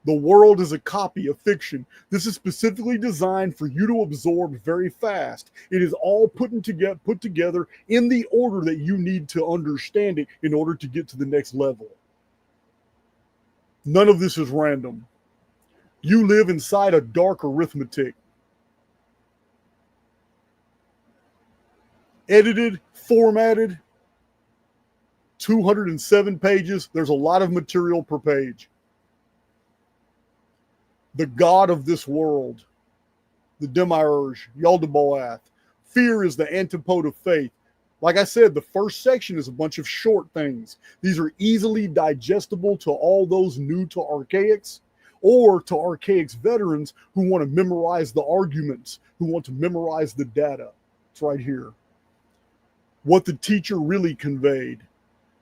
The world is a copy of fiction. This is specifically designed for you to absorb very fast. It is all put together in the order that you need to understand it in order to get to the next level. None of this is random. You live inside a dark arithmetic. Edited, formatted, 207 pages. There's a lot of material per page. The God of this world, the Demiurge, Yaldabaoth. Fear is the antipode of faith. Like I said, the first section is a bunch of short things. These are easily digestible to all those new to Archaix or to Archaix veterans who want to memorize the arguments, who want to memorize the data. It's right here. What the teacher really conveyed.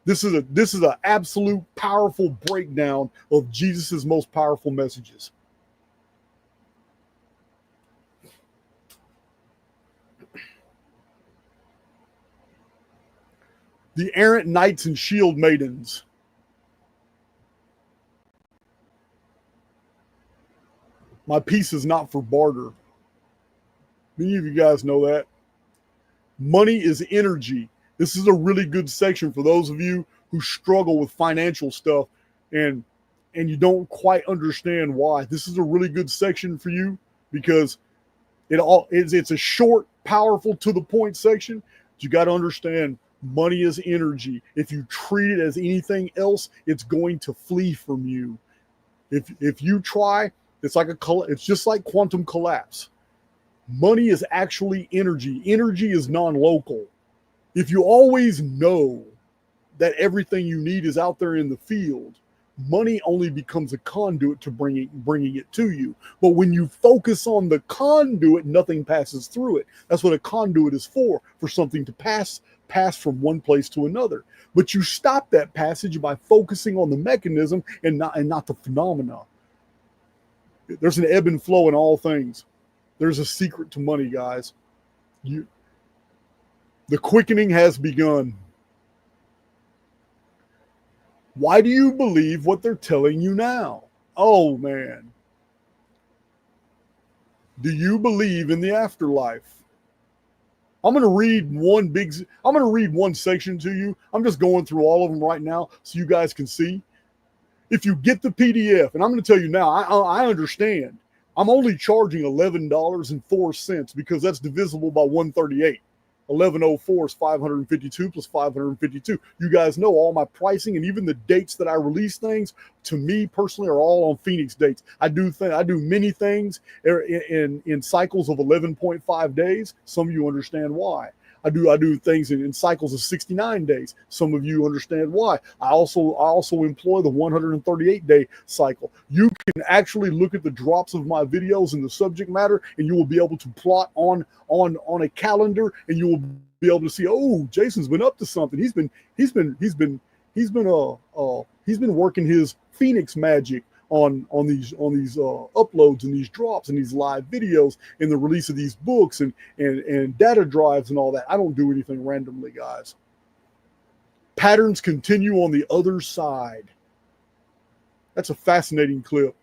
This is an absolute powerful breakdown of Jesus's most powerful messages. The errant knights and shield maidens. My piece is not for barter. Many of you guys know that. Money is energy. This is a really good section for those of you who struggle with financial stuff and you don't quite understand why. This is a really good section for you because it's a short, powerful, to the point section. You got to understand money is energy. If you treat it as anything else, it's going to flee from you. If you try, it's just like quantum collapse. Money is actually energy. Energy is non-local. If you always know that everything you need is out there in the field, money only becomes a conduit to bringing it to you. But when you focus on the conduit, nothing passes through it. That's what a conduit is for something to pass from one place to another. But you stop that passage by focusing on the mechanism and not the phenomena. There's an ebb and flow in all things. There's a secret to money, guys. The quickening has begun. Why do you believe what they're telling you now? Oh, man. Do you believe in the afterlife? I'm going to read one section to you. I'm just going through all of them right now so you guys can see. If you get the PDF, and I'm going to tell you now, I understand. I'm only charging $11.04 because that's divisible by 138. 1104 is 552 plus 552. You guys know all my pricing and even the dates that I release things, to me personally, are all on Phoenix dates. I do many things in cycles of 11.5 days. Some of you understand why. I do things in cycles of 69 days. Some of you understand why. I also employ the 138-day cycle. You can actually look at the drops of my videos and the subject matter, and you will be able to plot on a calendar, and you will be able to see, oh, Jason's been up to something. He's been working his Phoenix magic on these uploads and these drops and these live videos and the release of these books and data drives and all that. I don't do anything randomly, guys. Patterns continue on the other side. That's a fascinating clip.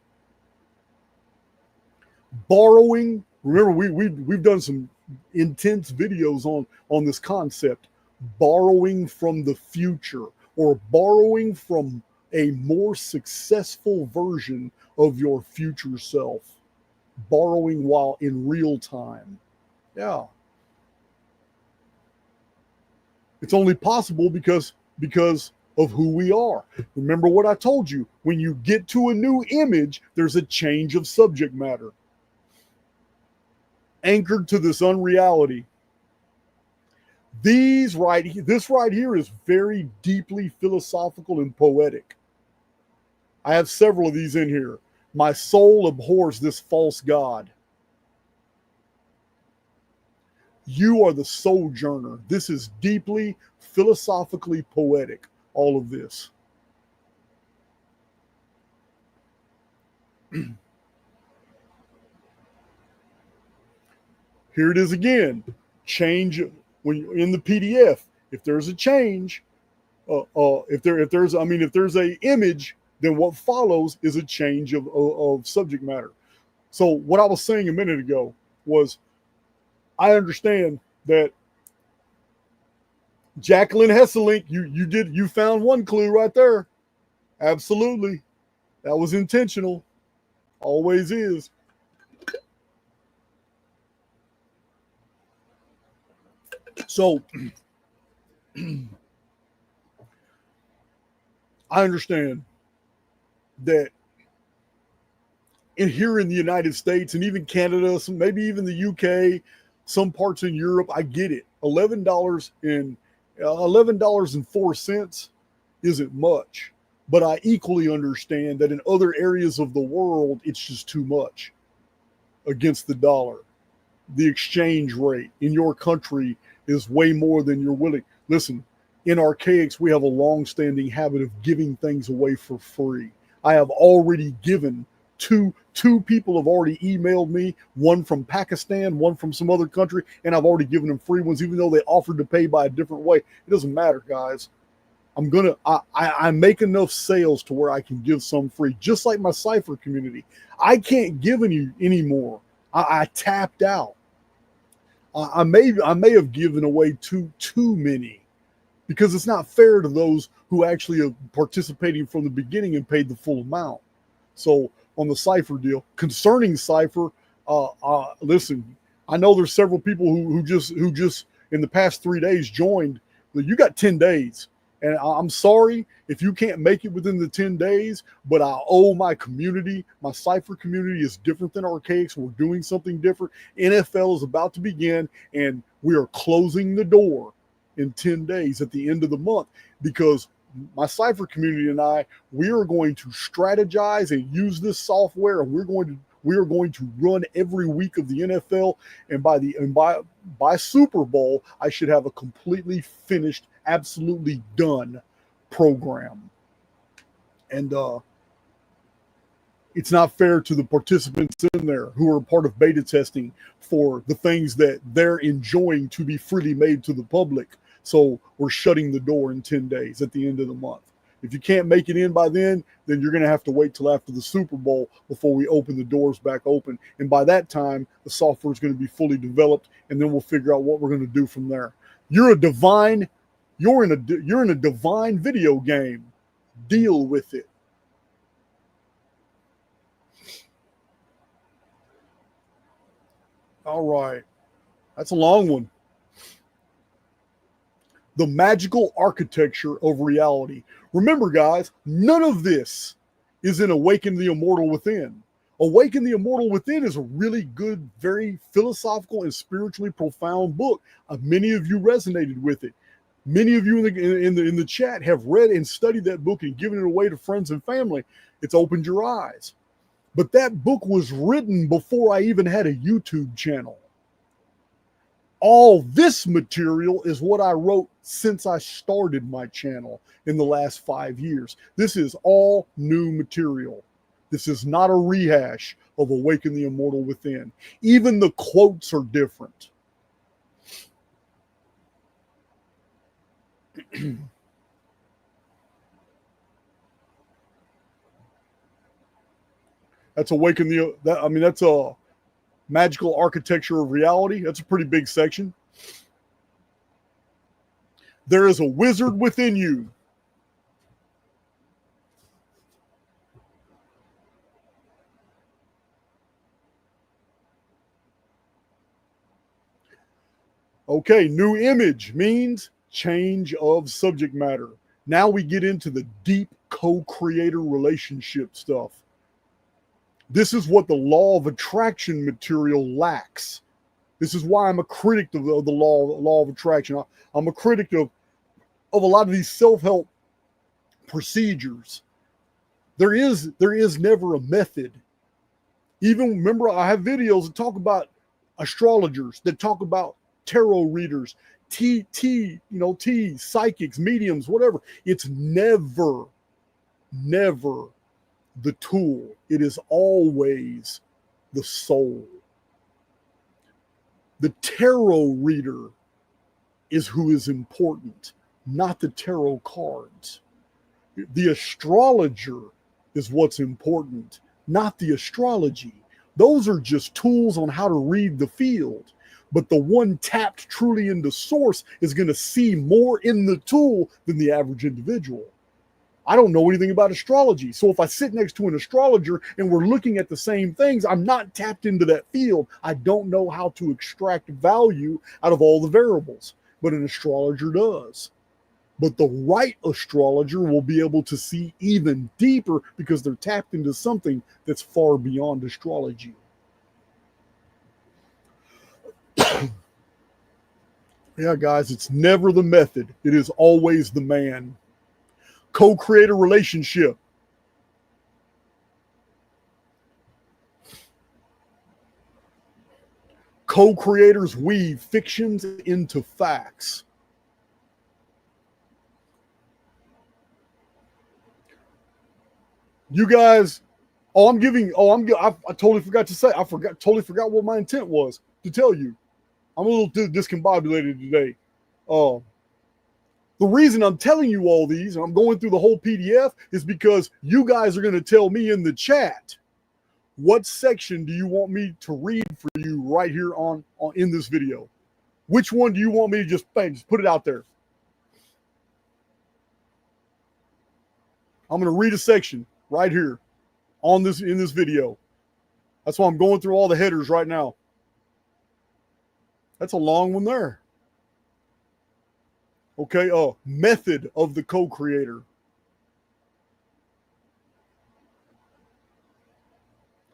Borrowing. Remember, we've done some intense videos on this concept. Borrowing from the future, or borrowing from a more successful version of your future self. Borrowing while in real time. Yeah. It's only possible because of who we are. Remember what I told you. When you get to a new image, there's a change of subject matter. Anchored to this unreality. This right here is very deeply philosophical and poetic. I have several of these in here. My soul abhors this false god. You are the sojourner. This is deeply philosophically poetic, all of this. Here it is again. Change when you're in the PDF. If there's a change, if there's a image, then what follows is a change of subject matter. So what I was saying a minute ago was, I understand that Jacqueline Hesselink, you found one clue right there. Absolutely. That was intentional. Always is. So I understand that here in the United States and even Canada, maybe even the UK, some parts in Europe, I get it. $11.04 isn't much, but I equally understand that in other areas of the world, it's just too much against the dollar. The exchange rate in your country is way more than you're willing. Listen, in Archaix, we have a long-standing habit of giving things away for free. I have already given two people have already emailed me, one from Pakistan, one from some other country, and I've already given them free ones, even though they offered to pay by a different way. It doesn't matter, guys. I make enough sales to where I can give some free, just like my Cypher community. I can't give any anymore. I tapped out. I may have given away too many, because it's not fair to those who actually are participating from the beginning and paid the full amount. So on the Cypher deal, concerning Cypher, listen, I know there's several people who just in the past 3 days joined. You got 10 days. And I'm sorry if you can't make it within the 10 days, but I owe my community. My Cypher community is different than Archaix. We're doing something different. NFL is about to begin, and we are closing the door in 10 days at the end of the month, because my Cypher community and we are going to strategize and use this software, and we are going to run every week of the NFL, and by Super Bowl, I should have a completely finished, absolutely done program. And it's not fair to the participants in there who are part of beta testing for the things that they're enjoying to be freely made to the public. So we're shutting the door in 10 days at the end of the month. If you can't make it in by then you're going to have to wait till after the Super Bowl before we open the doors back open. And by that time, the software is going to be fully developed, and then we'll figure out what we're going to do from there. You're in a divine video game. Deal with it. All right. That's a long one. The magical architecture of reality. Remember, guys, none of this is in Awaken the Immortal Within. Awaken the Immortal Within is a really good, very philosophical and spiritually profound book. Many of you resonated with it. Many of you in the chat have read and studied that book and given it away to friends and family. It's opened your eyes. But that book was written before I even had a YouTube channel. All this material is what I wrote since I started my channel in the last 5 years. This is all new material. This is not a rehash of Awaken the Immortal Within. Even the quotes are different. That's that's a magical architecture of reality. That's a pretty big section. There is a wizard within you. Okay, new image means change of subject matter. Now we get into the deep co-creator relationship stuff. This is what the law of attraction material lacks. This is why I'm a critic of the law of attraction. I'm a critic of a lot of these self-help procedures. There is never a method. Even remember, I have videos that talk about astrologers, that talk about tarot readers, psychics, mediums, whatever. It's never the tool. It is always the soul. The tarot reader is who is important, not the tarot cards. The astrologer is what's important, not the astrology. Those are just tools on how to read the field. But the one tapped truly into source is going to see more in the tool than the average individual. I don't know anything about astrology. So if I sit next to an astrologer and we're looking at the same things, I'm not tapped into that field. I don't know how to extract value out of all the variables, but an astrologer does. But the right astrologer will be able to see even deeper because they're tapped into something that's far beyond astrology. Yeah, guys, it's never the method. It is always the man. Co-creator relationship. Co-creators weave fictions into facts. You guys, I totally forgot to say, totally forgot what my intent was to tell you. I'm a little discombobulated today. The reason I'm telling you all these, and I'm going through the whole PDF, is because you guys are going to tell me in the chat, what section do you want me to read for you right here in this video? Which one do you want me to just put it out there? I'm going to read a section right here in this video. That's why I'm going through all the headers right now. That's a long one there. Okay, method of the co-creator.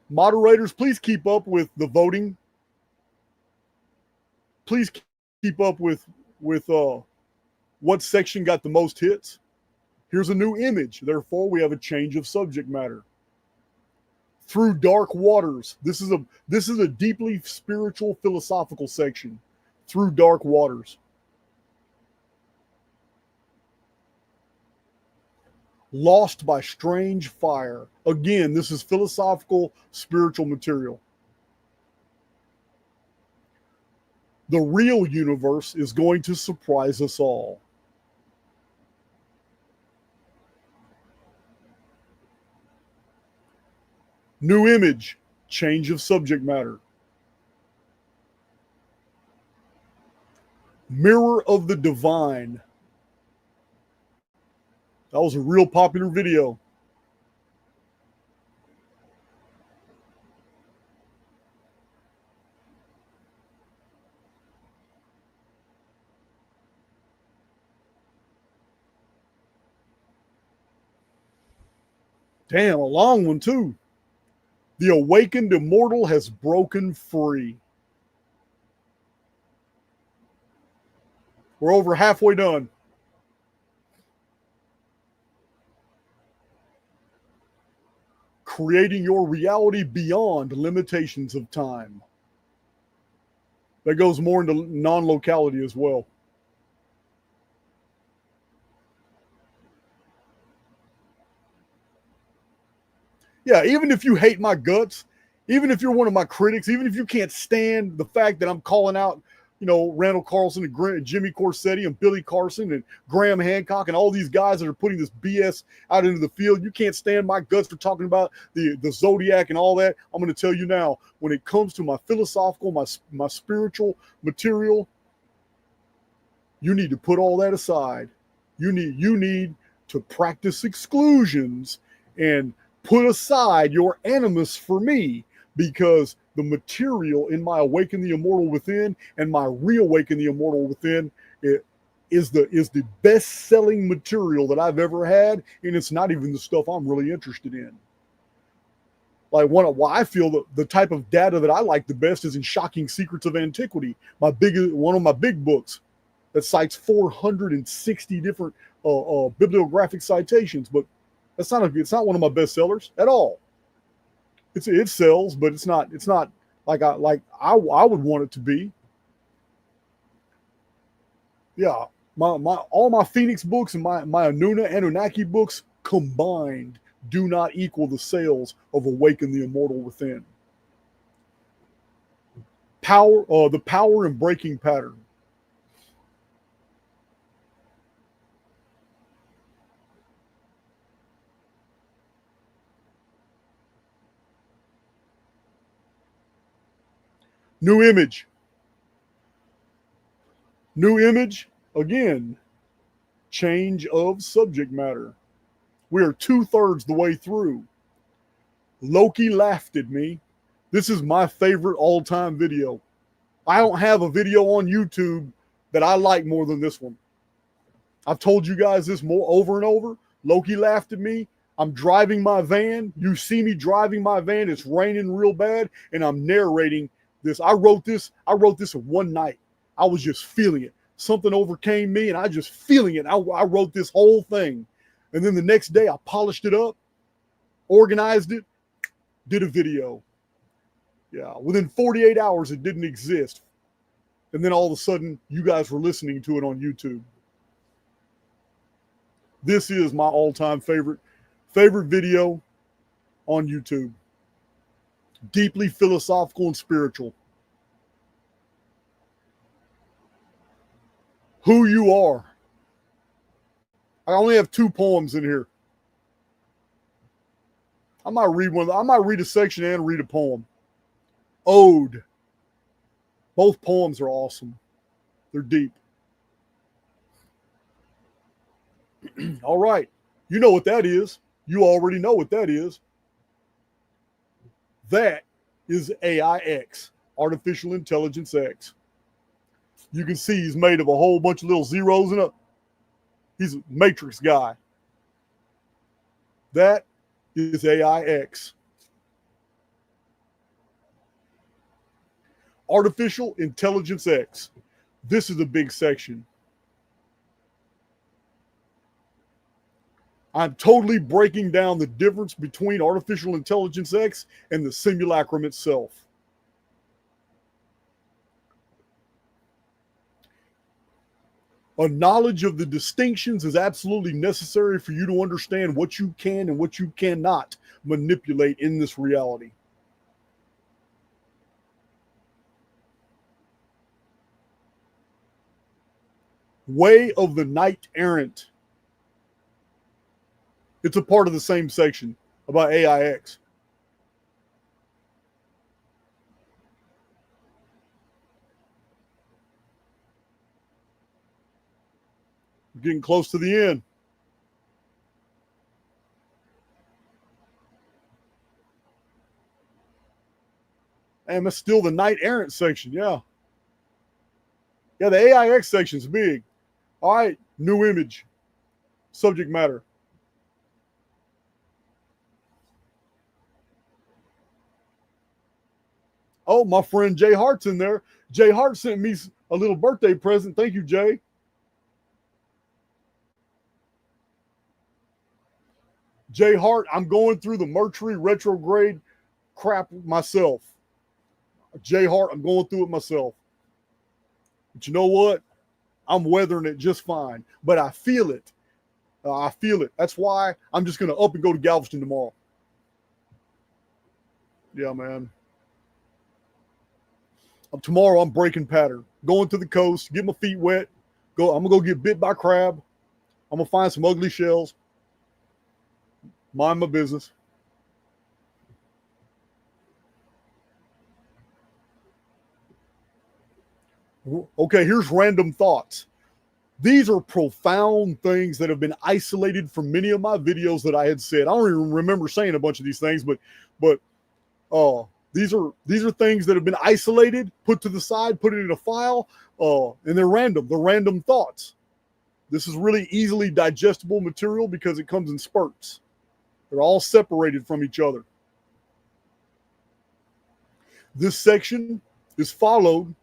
Moderators, please keep up with the voting. Please keep up with what section got the most hits. Here's a new image. Therefore, we have a change of subject matter. Through dark waters. This is a deeply spiritual, philosophical section. Through dark waters. Lost by strange fire. Again, this is philosophical, spiritual material. The real universe is going to surprise us all. New image, change of subject matter. Mirror of the divine. That was a real popular video. Damn, a long one too. The Awakened Immortal has broken free. We're over halfway done. Creating your reality beyond limitations of time. That goes more into non-locality as well. Yeah, even if you hate my guts, even if you're one of my critics, even if you can't stand the fact that I'm calling out, Randall Carlson and Jimmy Corsetti and Billy Carson and Graham Hancock and all these guys that are putting this BS out into the field, you can't stand my guts for talking about the Zodiac and all that. I'm going to tell you now, when it comes to my philosophical, my spiritual material, you need to put all that aside. You need to practice exclusions and put aside your animus for me, because the material in my Awaken the Immortal Within and my Reawaken the Immortal Within is the best-selling material that I've ever had, and it's not even the stuff I'm really interested in. Like I feel the type of data that I like the best is in Shocking Secrets of Antiquity, one of my big books that cites 460 different bibliographic citations, but it's not one of my best sellers at all. It sells, but it's not like I would want it to be. Yeah, all my Phoenix books and my Anunnaki books combined do not equal the sales of Awaken the Immortal Within. The power and breaking pattern. New image. New image, again, change of subject matter. We are 2/3 the way through. Loki laughed at me. This is my favorite all-time video. I don't have a video on YouTube that I like more than this one. I've told you guys this more over and over. Loki laughed at me. I'm driving my van. You see me driving my van. It's raining real bad, and I'm narrating this. I wrote this in one night. I was just feeling it. Something overcame me, and I just feeling it. I wrote this whole thing. And then the next day, I polished it up, organized it, did a video. Yeah, within 48 hours, it didn't exist. And then all of a sudden, you guys were listening to it on YouTube. This is my all-time favorite video on YouTube. Deeply philosophical and spiritual. Who you are. I only have 2 poems in here. I might read a section and read a poem. Ode. Both poems are awesome. They're deep. All right. You know what that is. You already know what that is. That is AIX, Artificial Intelligence X. You can see he's made of a whole bunch of little zeros and he's a matrix guy. That is AIX. Artificial Intelligence X. This is a big section. I'm totally breaking down the difference between Artificial Intelligence X and the simulacrum itself. A knowledge of the distinctions is absolutely necessary for you to understand what you can and what you cannot manipulate in this reality. Way of the Knight Errant. It's a part of the same section about AIX. Getting close to the end. And that's still the knight errant section. Yeah. Yeah, the AIX section is big. All right, new image. Subject matter. Oh, my friend Jay Hart's in there. Jay Hart sent me a little birthday present. Thank you, Jay. Jay Hart, I'm going through the Mercury retrograde crap myself. Jay Hart, I'm going through it myself. But you know what? I'm weathering it just fine. But I feel it. I feel it. That's why I'm just going to up and go to Galveston tomorrow. Yeah, man. Tomorrow I'm breaking pattern. Going to the coast, get my feet wet. I'm going to go get bit by crab. I'm going to find some ugly shells. Mind my business. Okay, here's random thoughts. These are profound things that have been isolated from many of my videos that I had said. I don't even remember saying a bunch of these things, but these are things that have been isolated, put to the side, put it in a file, and they're random. They're random thoughts. This is really easily digestible material because it comes in spurts. They're all separated from each other. This section is followed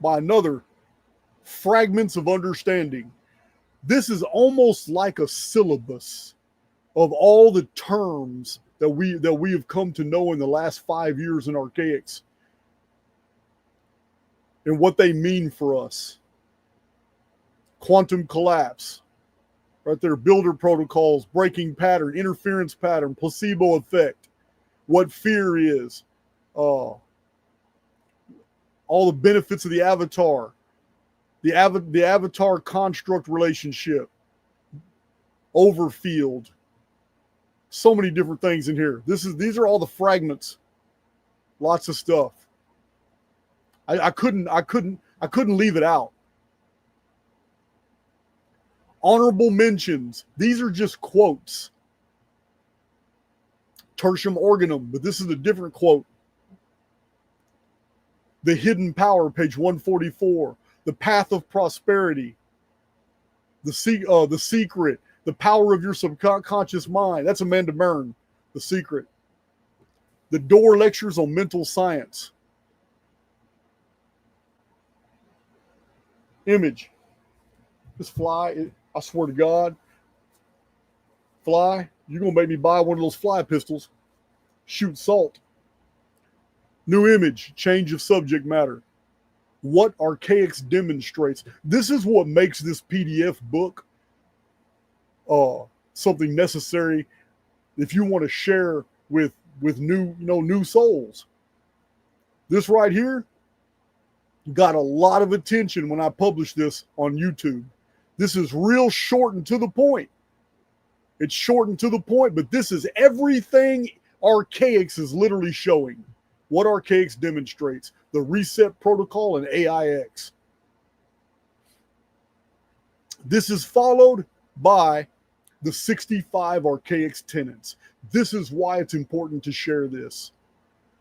by another, fragments of understanding. This is almost like a syllabus of all the terms that we have come to know in the last 5 years in Archaix and what they mean for us. Quantum collapse, right there, builder protocols, breaking pattern, interference pattern, placebo effect, what fear is, all the benefits of the avatar, the avatar construct relationship, overfield, so many different things in here. These are all the fragments. Lots of stuff. I couldn't leave it out. Honorable mentions. These are just quotes. Tertium organum, but this is a different quote. The hidden power, page 144. The path of prosperity. The secret. The power of your subconscious mind. That's Amanda Byrne. The secret. The Door lectures on mental science. Image. This fly, I swear to God, fly, you're going to make me buy one of those fly pistols. Shoot salt. New image, change of subject matter. What Archaix demonstrates. This is what makes this PDF book something necessary if you want to share with new souls. This right here got a lot of attention when I published this on YouTube. This is real short and to the point. It's short and to the point, but this is everything Archaix is literally showing. What Archaix demonstrates, the reset protocol and AIX. This is followed by the 65 Archaix tenets. This is why it's important to share this.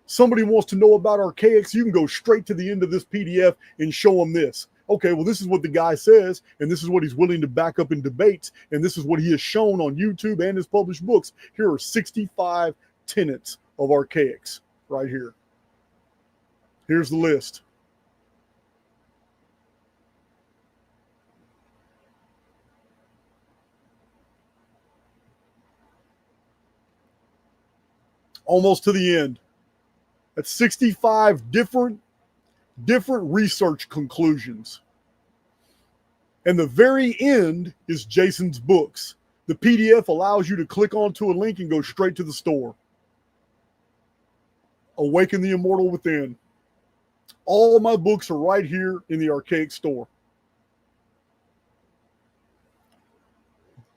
Somebody wants to know about Archaix, you can go straight to the end of this PDF and show them this. Okay, well, this is what the guy says, and this is what he's willing to back up in debates, and this is what he has shown on YouTube and his published books. Here are 65 tenets of Archaix right here. Here's the list. Almost to the end. That's 65 different research conclusions. And the very end is Jason's books. The PDF allows you to click onto a link and go straight to the store. Awaken the Immortal Within. All my books are right here in the Archaix store.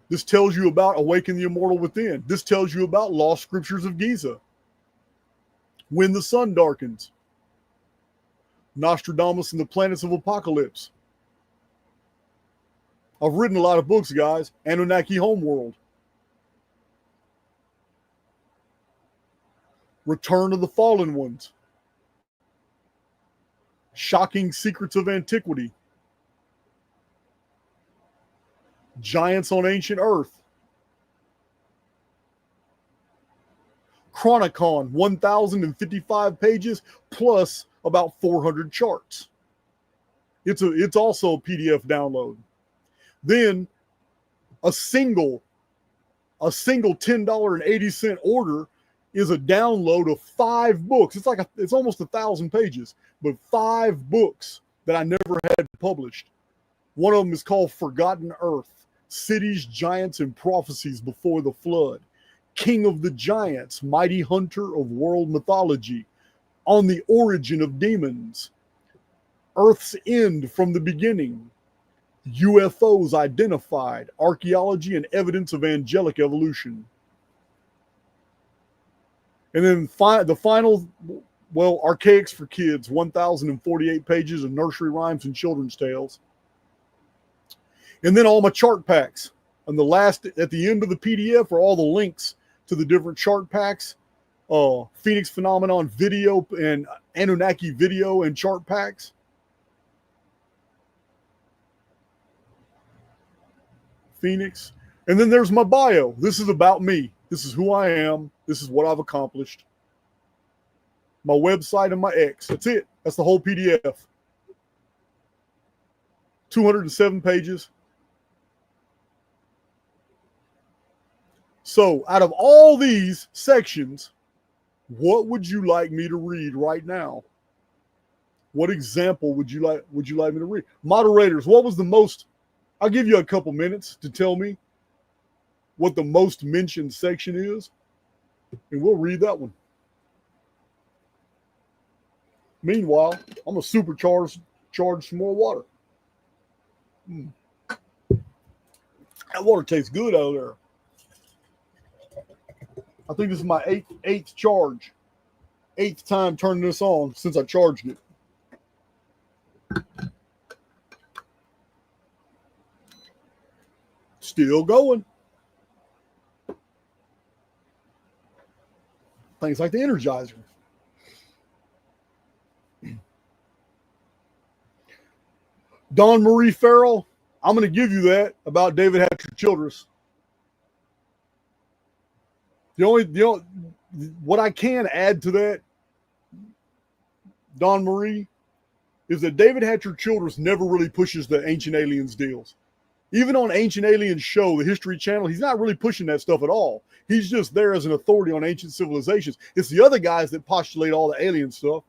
This tells you about Awaken the Immortal Within. This tells you about Lost Scriptures of Giza. When the Sun Darkens. Nostradamus and the Planets of Apocalypse. I've written a lot of books, guys. Anunnaki Homeworld. Return of the Fallen Ones. Shocking Secrets of Antiquity. Giants on Ancient Earth. Chronicon, 1,055 pages plus about 400 charts. It's also a PDF download. Then a single $10.80 order is a download of 5 books. It's almost 1,000 pages, but 5 books that I never had published. One of them is called Forgotten Earth, Cities, Giants, and Prophecies Before the Flood. King of the Giants, Mighty Hunter of World Mythology, On the Origin of Demons, Earth's End from the Beginning, UFOs Identified, Archaeology and Evidence of Angelic Evolution. And then the final, Archaics for Kids, 1,048 pages of nursery rhymes and children's tales. And then all my chart packs. And at the end of the PDF are all the links to the different chart packs, Phoenix Phenomenon video and Anunnaki video and chart packs. Phoenix. And then there's my bio. This is about me. This is who I am. This is what I've accomplished. My website and my X. That's it. That's the whole PDF. 207 pages. So out of all these sections, what would you like me to read right now? What example would you like me to read? Moderators, what was the most? I'll give you a couple minutes to tell me what the most mentioned section is, and we'll read that one. Meanwhile, I'm gonna charge some more water. That water tastes good out there. I think this is my eighth charge. 8th time turning this on since I charged it. Still going. Things like the Energizer. Dawn Marie Farrell, I'm going to give you that about David Hatcher Childress. What I can add to that, Dawn Marie, is that David Hatcher Childress never really pushes the Ancient Aliens deals. Even on Ancient Aliens show, the History Channel, he's not really pushing that stuff at all. He's just there as an authority on ancient civilizations. It's the other guys that postulate all the alien stuff.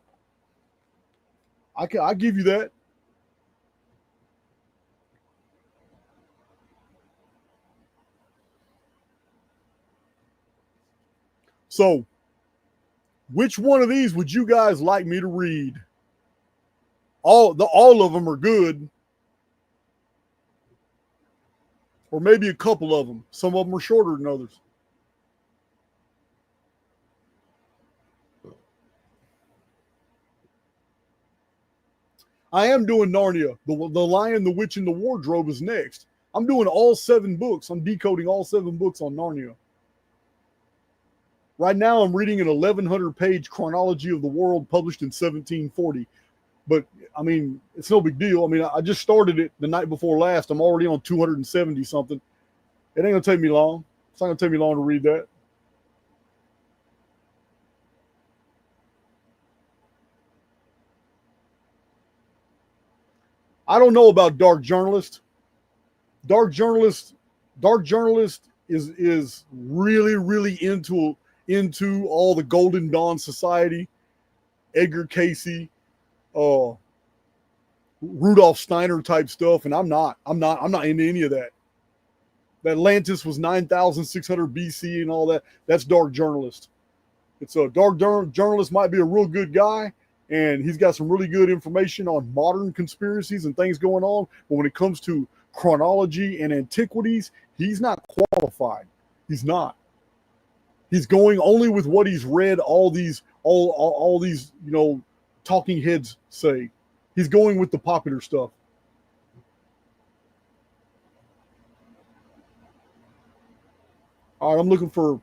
I give you that. So, which one of these would you guys like me to read? All of them are good. Or maybe a couple of them. Some of them are shorter than others. I am doing Narnia. The Lion, the Witch, and the Wardrobe is next. I'm doing all 7 books. I'm decoding all 7 books on Narnia. Right now, I'm reading an 1,100-page chronology of the world published in 1740. But, I mean, it's no big deal. I mean, I just started it the night before last. I'm already on 270-something. It ain't going to take me long. It's not going to take me long to read that. I don't know about Dark Journalist. Dark Journalist is really, really into all the Golden Dawn Society, Edgar Casey, Rudolf Steiner type stuff, and I'm not into any of that. That Atlantis was 9,600 BC and all that. That's Dark Journalist. It's a Dark Journalist might be a real good guy, and he's got some really good information on modern conspiracies and things going on. But when it comes to chronology and antiquities, he's not qualified. He's not. He's going only with what he's read all these talking heads say. He's going with the popular stuff. All right, I'm looking for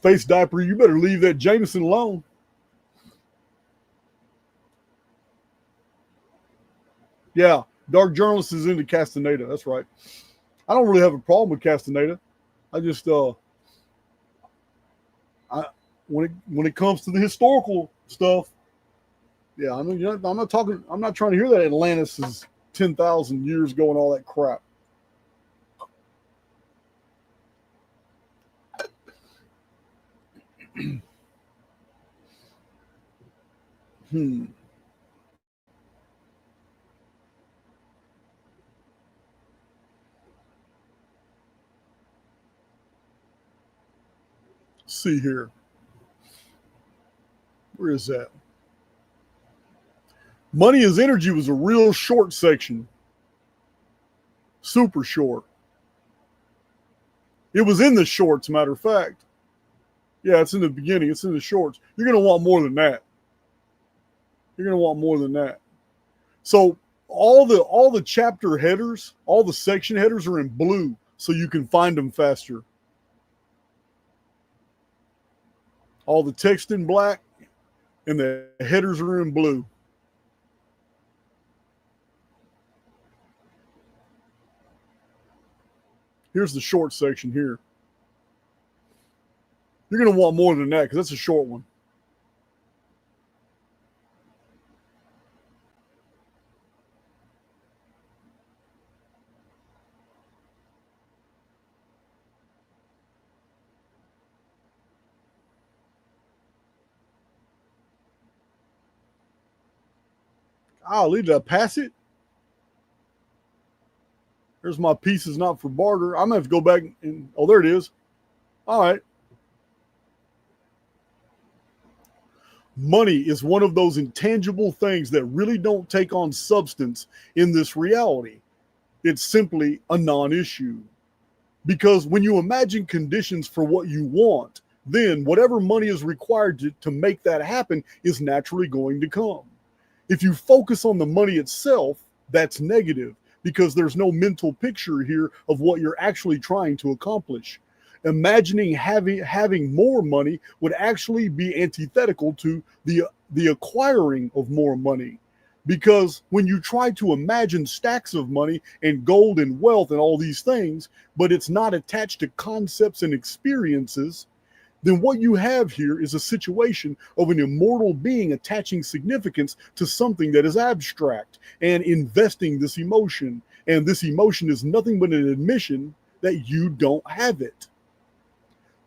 face diaper. You better leave that Jameson alone. Yeah, Dark Journalist is into Castaneda. That's right. I don't really have a problem with Castaneda. I just when it comes to the historical stuff, yeah, I mean, I'm not talking. I'm not trying to hear that Atlantis is 10,000 years ago and all that crap. See here. Where is that? Money is Energy was a real short section. Super short. It was in the shorts, matter of fact. Yeah, it's in the beginning. It's in the shorts. You're going to want more than that. You're going to want more than that. So all the chapter headers, all the section headers are in blue so you can find them faster. All the text in black and the headers are in blue. Here's the short section here. You're going to want more than that because that's a short one. Golly, did I pass it? There's my pieces not for barter. I'm going to have to go back and, oh, there it is. All right. Money is one of those intangible things that really don't take on substance in this reality. It's simply a non-issue. Because when you imagine conditions for what you want, then whatever money is required to make that happen is naturally going to come. If you focus on the money itself, that's negative because there's no mental picture here of what you're actually trying to accomplish. Imagining having more money would actually be antithetical to the acquiring of more money. Because when you try to imagine stacks of money and gold and wealth and all these things, but it's not attached to concepts and experiences, then what you have here is a situation of an immortal being attaching significance to something that is abstract and investing this emotion. And this emotion is nothing but an admission that you don't have it.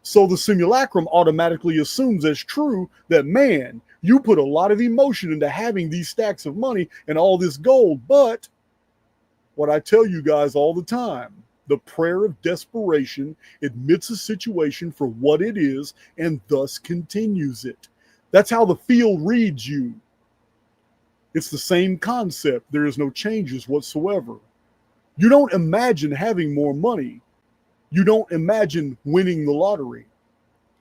So the simulacrum automatically assumes as true that, man, you put a lot of emotion into having these stacks of money and all this gold. But what I tell you guys all the time, the prayer of desperation admits a situation for what it is and thus continues it. That's how the field reads you. It's the same concept. There is no changes whatsoever. You don't imagine having more money. You don't imagine winning the lottery.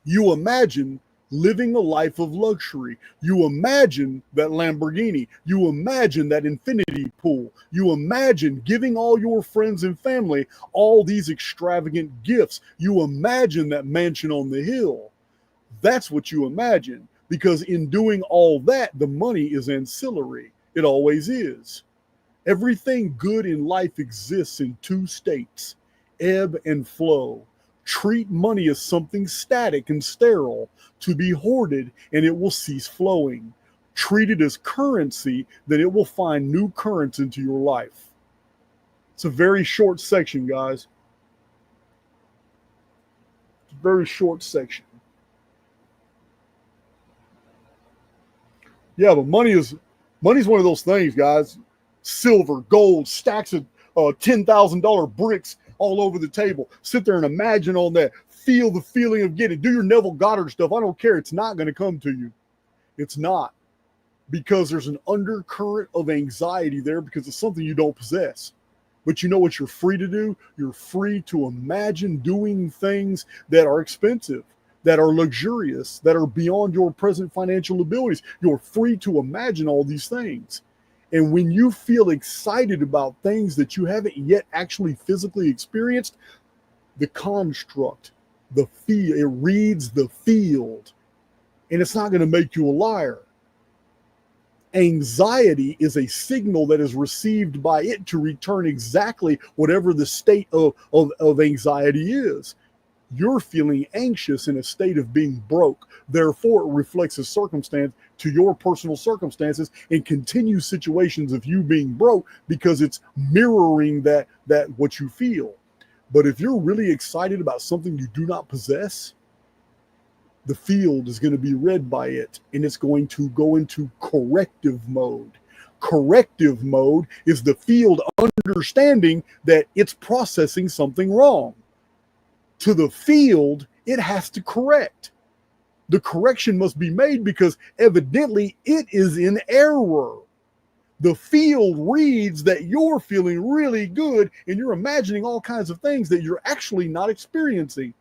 You imagine living a life of luxury. You imagine that Lamborghini. You imagine that infinity pool. You imagine giving all your friends and family all these extravagant gifts. You imagine that mansion on the hill. That's what you imagine, because in doing all that, the money is ancillary. It always is. Everything good in life exists in two states, ebb and flow. Treat money as something static and sterile to be hoarded, and it will cease flowing. Treat it as currency, then it will find new currents into your life. It's a very short section, guys. It's a very short section. Yeah, but money's one of those things, guys. Silver, gold, stacks of $10,000 bricks all over the table. Sit there and imagine on that. Feel the feeling of getting. Do your Neville Goddard stuff. I don't care. It's not going to come to you. It's not. Because there's an undercurrent of anxiety there because it's something you don't possess. But you know what you're free to do? You're free to imagine doing things that are expensive, that are luxurious, that are beyond your present financial abilities. You're free to imagine all these things. And when you feel excited about things that you haven't yet actually physically experienced, the construct, the field, it reads the field, and it's not going to make you a liar. Anxiety is a signal that is received by it to return exactly whatever the state of anxiety is. You're feeling anxious in a state of being broke. Therefore, it reflects a circumstance to your personal circumstances and continues situations of you being broke because it's mirroring that what you feel. But if you're really excited about something you do not possess, the field is going to be read by it, and it's going to go into corrective mode. Corrective mode is the field understanding that it's processing something wrong. To the field, it has to correct. The correction must be made because evidently it is in error. The field reads that you're feeling really good and you're imagining all kinds of things that you're actually not experiencing.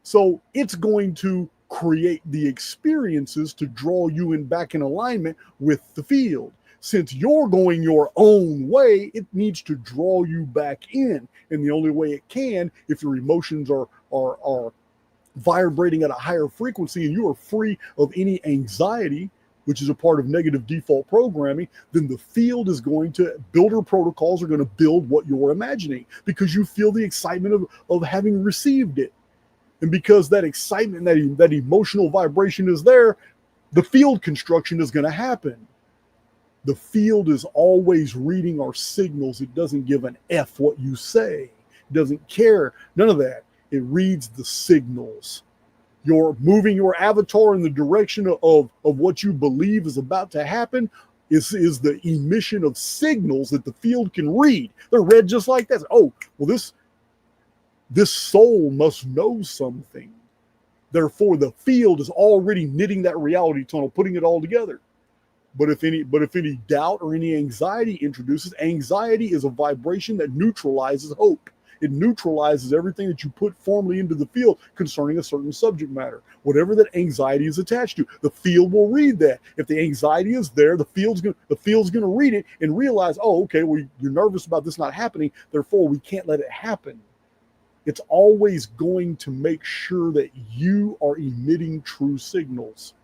So it's going to create the experiences to draw you in back in alignment with the field. Since you're going your own way, it needs to draw you back in. And the only way it can, if your emotions are vibrating at a higher frequency and you are free of any anxiety, which is a part of negative default programming, then the field is going to, builder protocols are going to build what you're imagining because you feel the excitement of having received it. And because that excitement, that emotional vibration is there, the field construction is going to happen. The field is always reading our signals. It doesn't give an F what you say. It doesn't care. None of that. It reads the signals. You're moving your avatar in the direction of what you believe is about to happen is the emission of signals that the field can read. They're read just like that. Oh, well, this soul must know something. Therefore, the field is already knitting that reality tunnel, putting it all together. But if any doubt or any anxiety introduces, anxiety is a vibration that neutralizes hope. It neutralizes everything that you put formally into the field concerning a certain subject matter. Whatever that anxiety is attached to, the field will read that. If the anxiety is there, the field's going to read it and realize, oh, okay, well, you're nervous about this not happening. Therefore, we can't let it happen. It's always going to make sure that you are emitting true signals.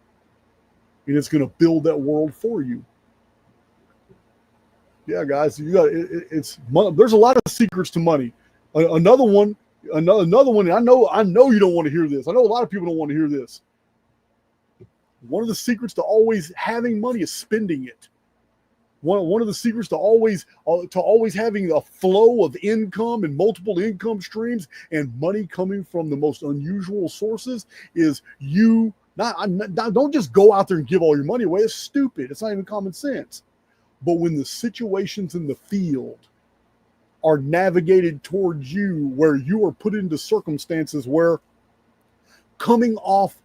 And it's going to build that world for you. Yeah, guys, you got it's. There's a lot of secrets to money. Another one. I know you don't want to hear this. I know a lot of people don't want to hear this. One of the secrets to always having money is spending it. One of the secrets to always having a flow of income and multiple income streams and money coming from the most unusual sources is you don't just go out there and give all your money away. It's stupid. It's not even common sense. But when the situations in the field are navigated towards you, where you are put into circumstances where coming off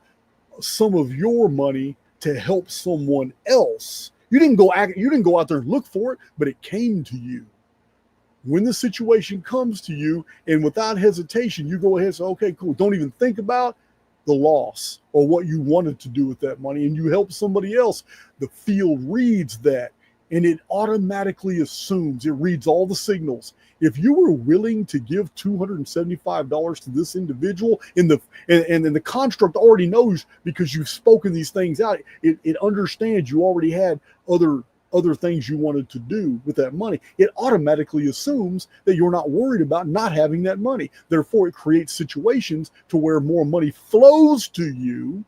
some of your money to help someone else, you didn't go out there and look for it, but it came to you. When the situation comes to you, and without hesitation, you go ahead and say, okay, cool. Don't even think about the loss or what you wanted to do with that money, and you help somebody else. The field reads that, and it automatically assumes, it reads all the signals. If you were willing to give $275 to this individual, and the construct already knows because you've spoken these things out, it understands you already had other things you wanted to do with that money. It automatically assumes that you're not worried about not having that money. Therefore, it creates situations to where more money flows to you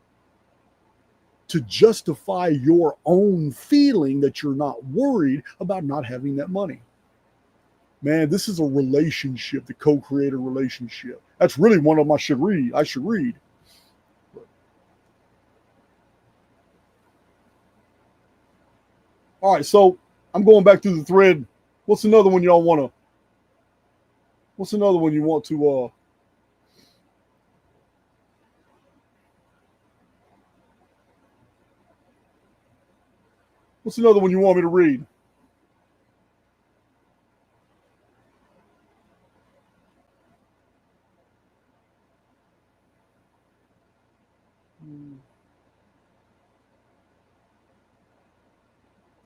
to justify your own feeling that you're not worried about not having that money. Man, this is a relationship, the co-creator relationship. That's really one of them I should read. All right, so I'm going back through the thread. What's another one you want to what's another one you want me to read?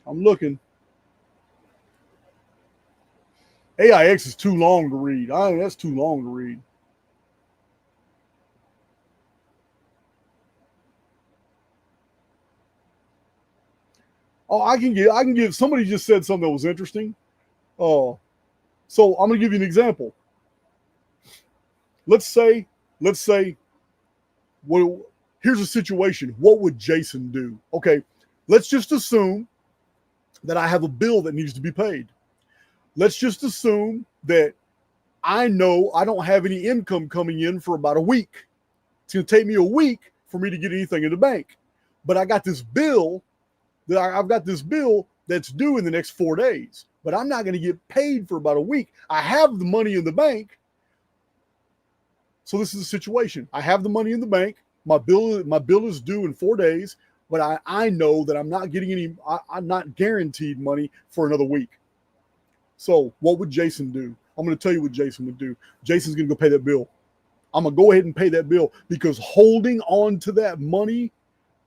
I'm looking. AIX is too long to read. That's too long to read. Oh, I can give. Somebody just said something that was interesting. Oh, so I'm gonna give you an example. Let's say, well, here's a situation. What would Jason do? Okay, let's just assume that I have a bill that needs to be paid. Let's just assume that I know I don't have any income coming in for about a week. It's going to take me a week for me to get anything in the bank. But I got this bill I've got this bill that's due in the next 4 days, but I'm not going to get paid for about a week. I have the money in the bank. So this is a situation. I have the money in the bank. My bill is due in 4 days, but I know that I'm not getting any, I'm not guaranteed money for another week. So what would Jason do? I'm going to tell you what Jason would do. Jason's going to go pay that bill. I'm going to go ahead and pay that bill, because holding on to that money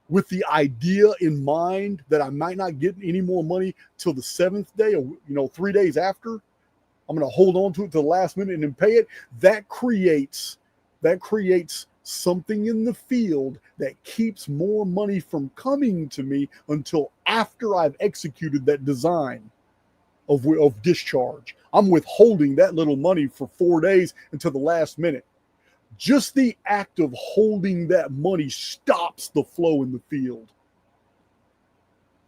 with the idea in mind that I might not get any more money till the 7th day, or 3 days after, I'm going to hold on to it to the last minute and then pay it. That creates something in the field that keeps more money from coming to me until after I've executed that design of discharge. I'm withholding that little money for 4 days until the last minute. Just the act of holding that money stops the flow in the field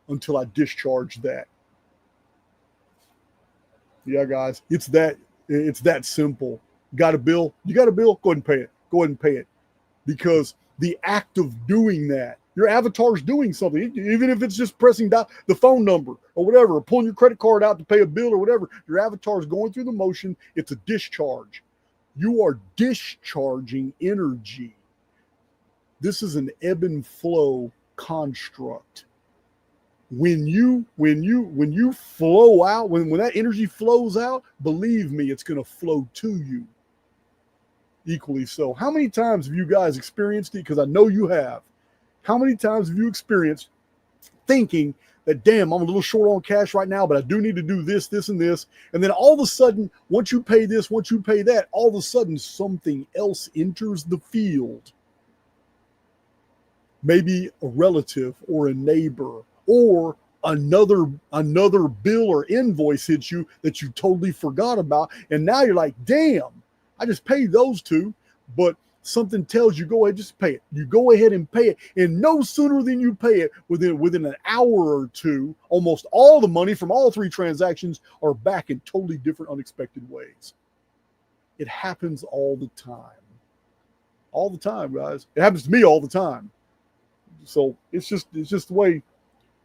until I discharge that. Yeah, guys, it's that simple. Got a bill? You got a bill? Go ahead and pay it. Go ahead and pay it. Because the act of doing that, your avatar's doing something, even if it's just pressing the phone number or whatever, or pulling your credit card out to pay a bill or whatever. Your avatar's going through the motion. It's a discharge. You are discharging energy. This is an ebb and flow construct. When you flow out, when that energy flows out, believe me, it's going to flow to you. Equally so. How many times have you guys experienced it? Because I know you have. How many times have you experienced thinking that, damn, I'm a little short on cash right now, but I do need to do this, this, and this. And then all of a sudden, once you pay this, once you pay that, all of a sudden something else enters the field. Maybe a relative or a neighbor, or another bill or invoice hits you that you totally forgot about. And now you're like, damn, I just paid those two, but something tells you, go ahead, just pay it. You go ahead and pay it. And no sooner than you pay it, within an hour or two, almost all the money from all three transactions are back in totally different, unexpected ways. It happens all the time. All the time, guys. It happens to me all the time. So it's just the way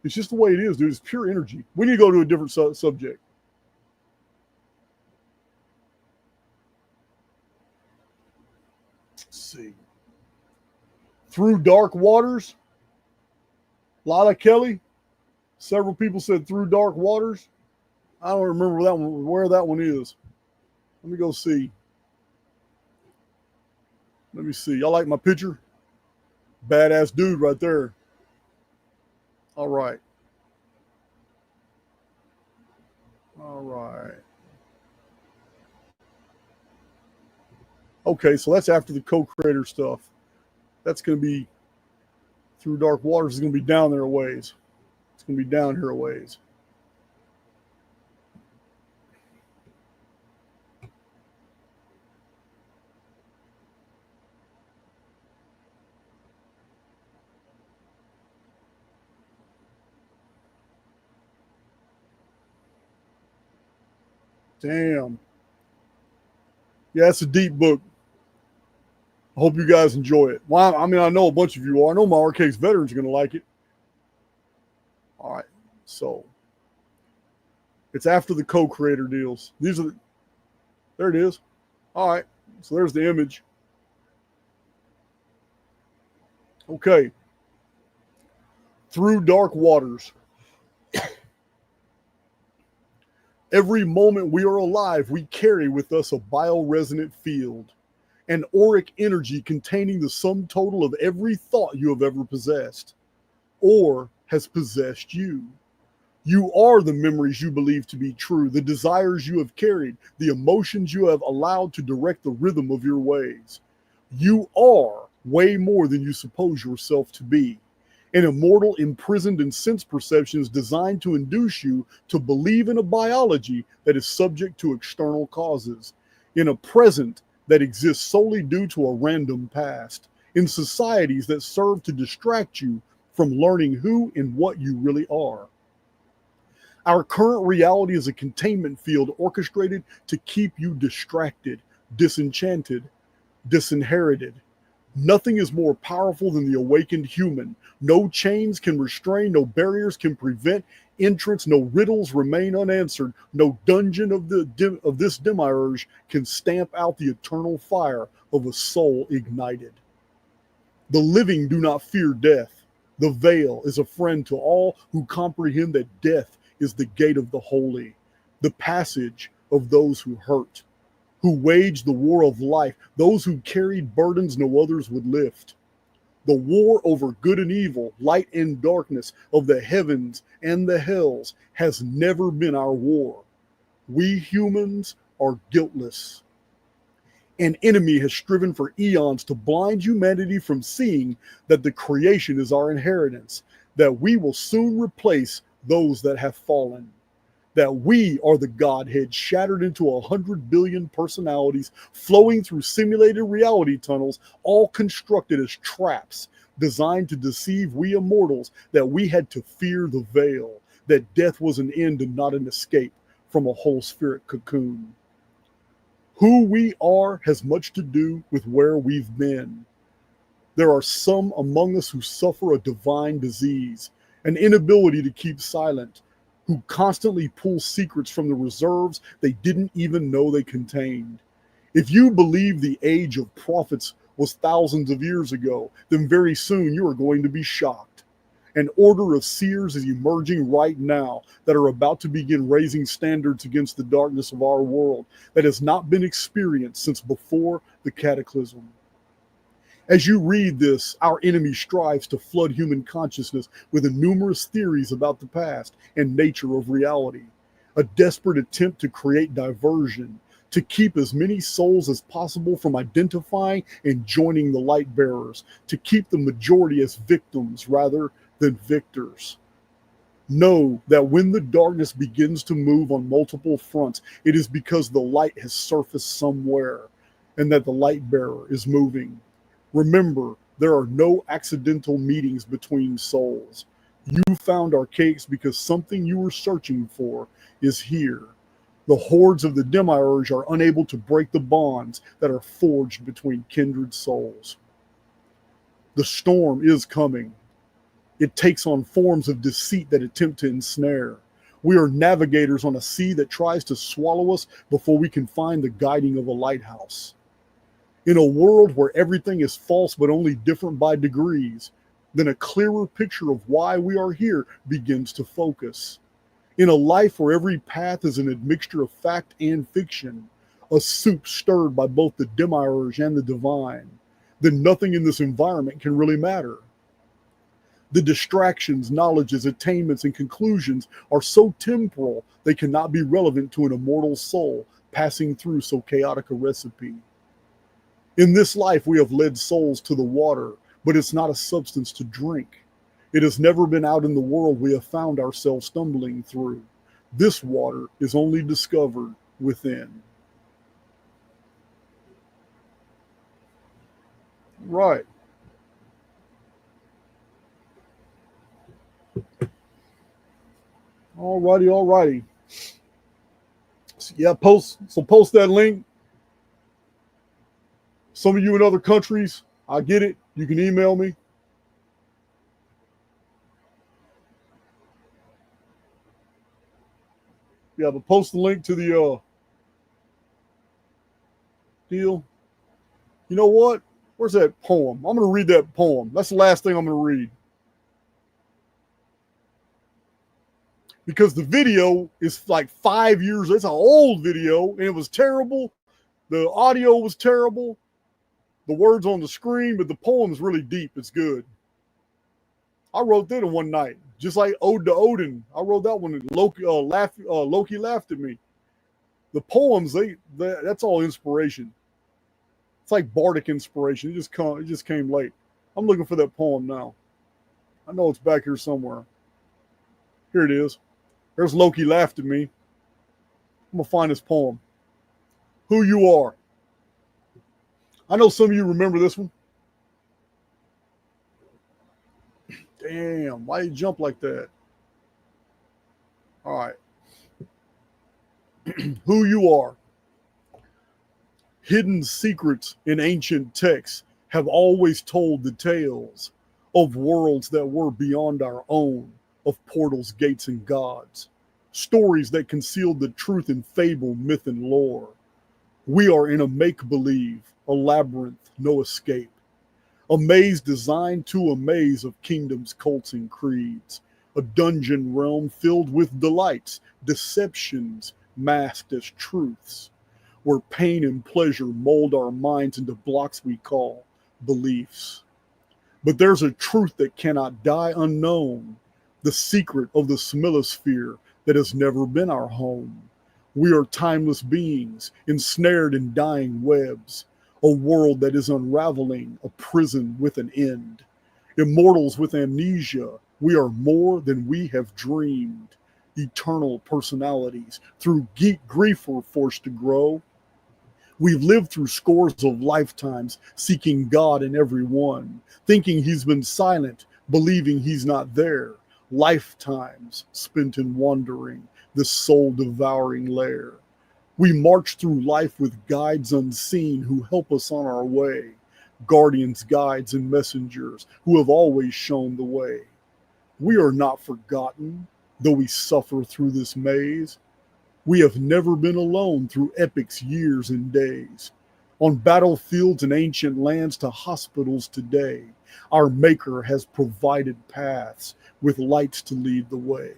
it is, dude. It's pure energy. We need to go to a different subject. Let's see. Through Dark Waters. Lala Kelly. Several people said Through Dark Waters. I don't remember where that one is. Let me go see. Let me see. Y'all like my picture? Badass dude right there. All right. All right. Okay, so that's after the co-creator stuff. That's going to be Through Dark Waters is going to be down there a ways. It's going to be down here a ways. Damn. Yeah, it's a deep book. I hope you guys enjoy it. Well, I mean, I know a bunch of you are. I know my Archaix veterans are going to like it. All right. So it's after the co-creator deals. There it is. All right. So there's the image. Okay. Through Dark Waters. Every moment we are alive, we carry with us a bioresonant field. an auric energy containing the sum total of every thought you have ever possessed or has possessed you. You are the memories you believe to be true, the desires you have carried, the emotions you have allowed to direct the rhythm of your ways. You are way more than you suppose yourself to be. An immortal imprisoned in sense perceptions designed to induce you to believe in a biology that is subject to external causes, in a present that exists solely due to a random past, in societies that serve to distract you from learning who and what you really are. Our current reality is a containment field orchestrated to keep you distracted, disenchanted, disinherited. Nothing is more powerful than the awakened human. No chains can restrain, no barriers can prevent entrance, no riddles remain unanswered, no dungeon of this demiurge can stamp out the eternal fire of a soul ignited. The living do not fear death. The veil is a friend to all who comprehend that death is the gate of the holy, the passage of those who hurt, who waged the war of life, those who carried burdens no others would lift. The war over good and evil, light and darkness, of the heavens and the hells has never been our war. We humans are guiltless. An enemy has striven for eons to blind humanity from seeing that the creation is our inheritance, that we will soon replace those that have fallen, that we are the Godhead shattered into 100 billion personalities flowing through simulated reality tunnels, all constructed as traps designed to deceive we immortals, that we had to fear the veil, that death was an end and not an escape from a whole spirit cocoon. Who we are has much to do with where we've been. There are some among us who suffer a divine disease, an inability to keep silent, who constantly pull secrets from the reserves they didn't even know they contained. If you believe the age of prophets was thousands of years ago, then very soon you are going to be shocked. An order of seers is emerging right now that are about to begin raising standards against the darkness of our world that has not been experienced since before the cataclysm. As you read this, our enemy strives to flood human consciousness with numerous theories about the past and nature of reality, a desperate attempt to create diversion, to keep as many souls as possible from identifying and joining the light bearers, to keep the majority as victims rather than victors. Know that when the darkness begins to move on multiple fronts, it is because the light has surfaced somewhere and that the light bearer is moving. Remember, there are no accidental meetings between souls. You found Archaix because something you were searching for is here. The hordes of the demiurge are unable to break the bonds that are forged between kindred souls. The storm is coming. It takes on forms of deceit that attempt to ensnare. We are navigators on a sea that tries to swallow us before we can find the guiding of a lighthouse. In a world where everything is false but only different by degrees, then a clearer picture of why we are here begins to focus. In a life where every path is an admixture of fact and fiction, a soup stirred by both the demiurge and the divine, then nothing in this environment can really matter. The distractions, knowledges, attainments, and conclusions are so temporal they cannot be relevant to an immortal soul passing through so chaotic a recipe. In this life, we have led souls to the water, but it's not a substance to drink. It has never been out in the world we have found ourselves stumbling through. This water is only discovered within. Right. All righty. So, yeah, post that link. Some of you in other countries, I get it. You can email me. Yeah, but post the link to the deal. You know what? Where's that poem? I'm going to read that poem. That's the last thing I'm going to read. Because the video is like 5 years. It's an old video, and it was terrible. The audio was terrible. the words on the screen, but the poem's really deep. It's good. I wrote that in one night, just like Ode to Odin. I wrote that one. Loki laughed at me. The poems, that's all inspiration. It's like bardic inspiration. It just came late. I'm looking for that poem now. I know it's back here somewhere. Here it is. There's Loki laughed at me. I'm gonna find this poem. Who You Are. I know some of you remember this one. Damn, why you jump like that? All right. Who you are. Hidden secrets in ancient texts have always told the tales of worlds that were beyond our own, of portals, gates, and gods. Stories that concealed the truth in fable, myth, and lore. We are in a make-believe, a labyrinth, no escape. A maze designed to amaze of kingdoms, cults, and creeds. A dungeon realm filled with delights, deceptions masked as truths. Where pain and pleasure mold our minds into blocks we call beliefs. But there's a truth that cannot die unknown. The secret of the Smilosphere that has never been our home. We are timeless beings, ensnared in dying webs. A world that is unraveling, a prison with an end. Immortals with amnesia, we are more than we have dreamed. Eternal personalities, through grief we're forced to grow. We've lived through scores of lifetimes, seeking God in every one, thinking he's been silent, believing he's not there. Lifetimes spent in wandering, this soul-devouring lair. We march through life with guides unseen who help us on our way. Guardians, guides, and messengers who have always shown the way. We are not forgotten, though we suffer through this maze. We have never been alone through epics, years, and days. On battlefields and ancient lands to hospitals today, our Maker has provided paths with lights to lead the way.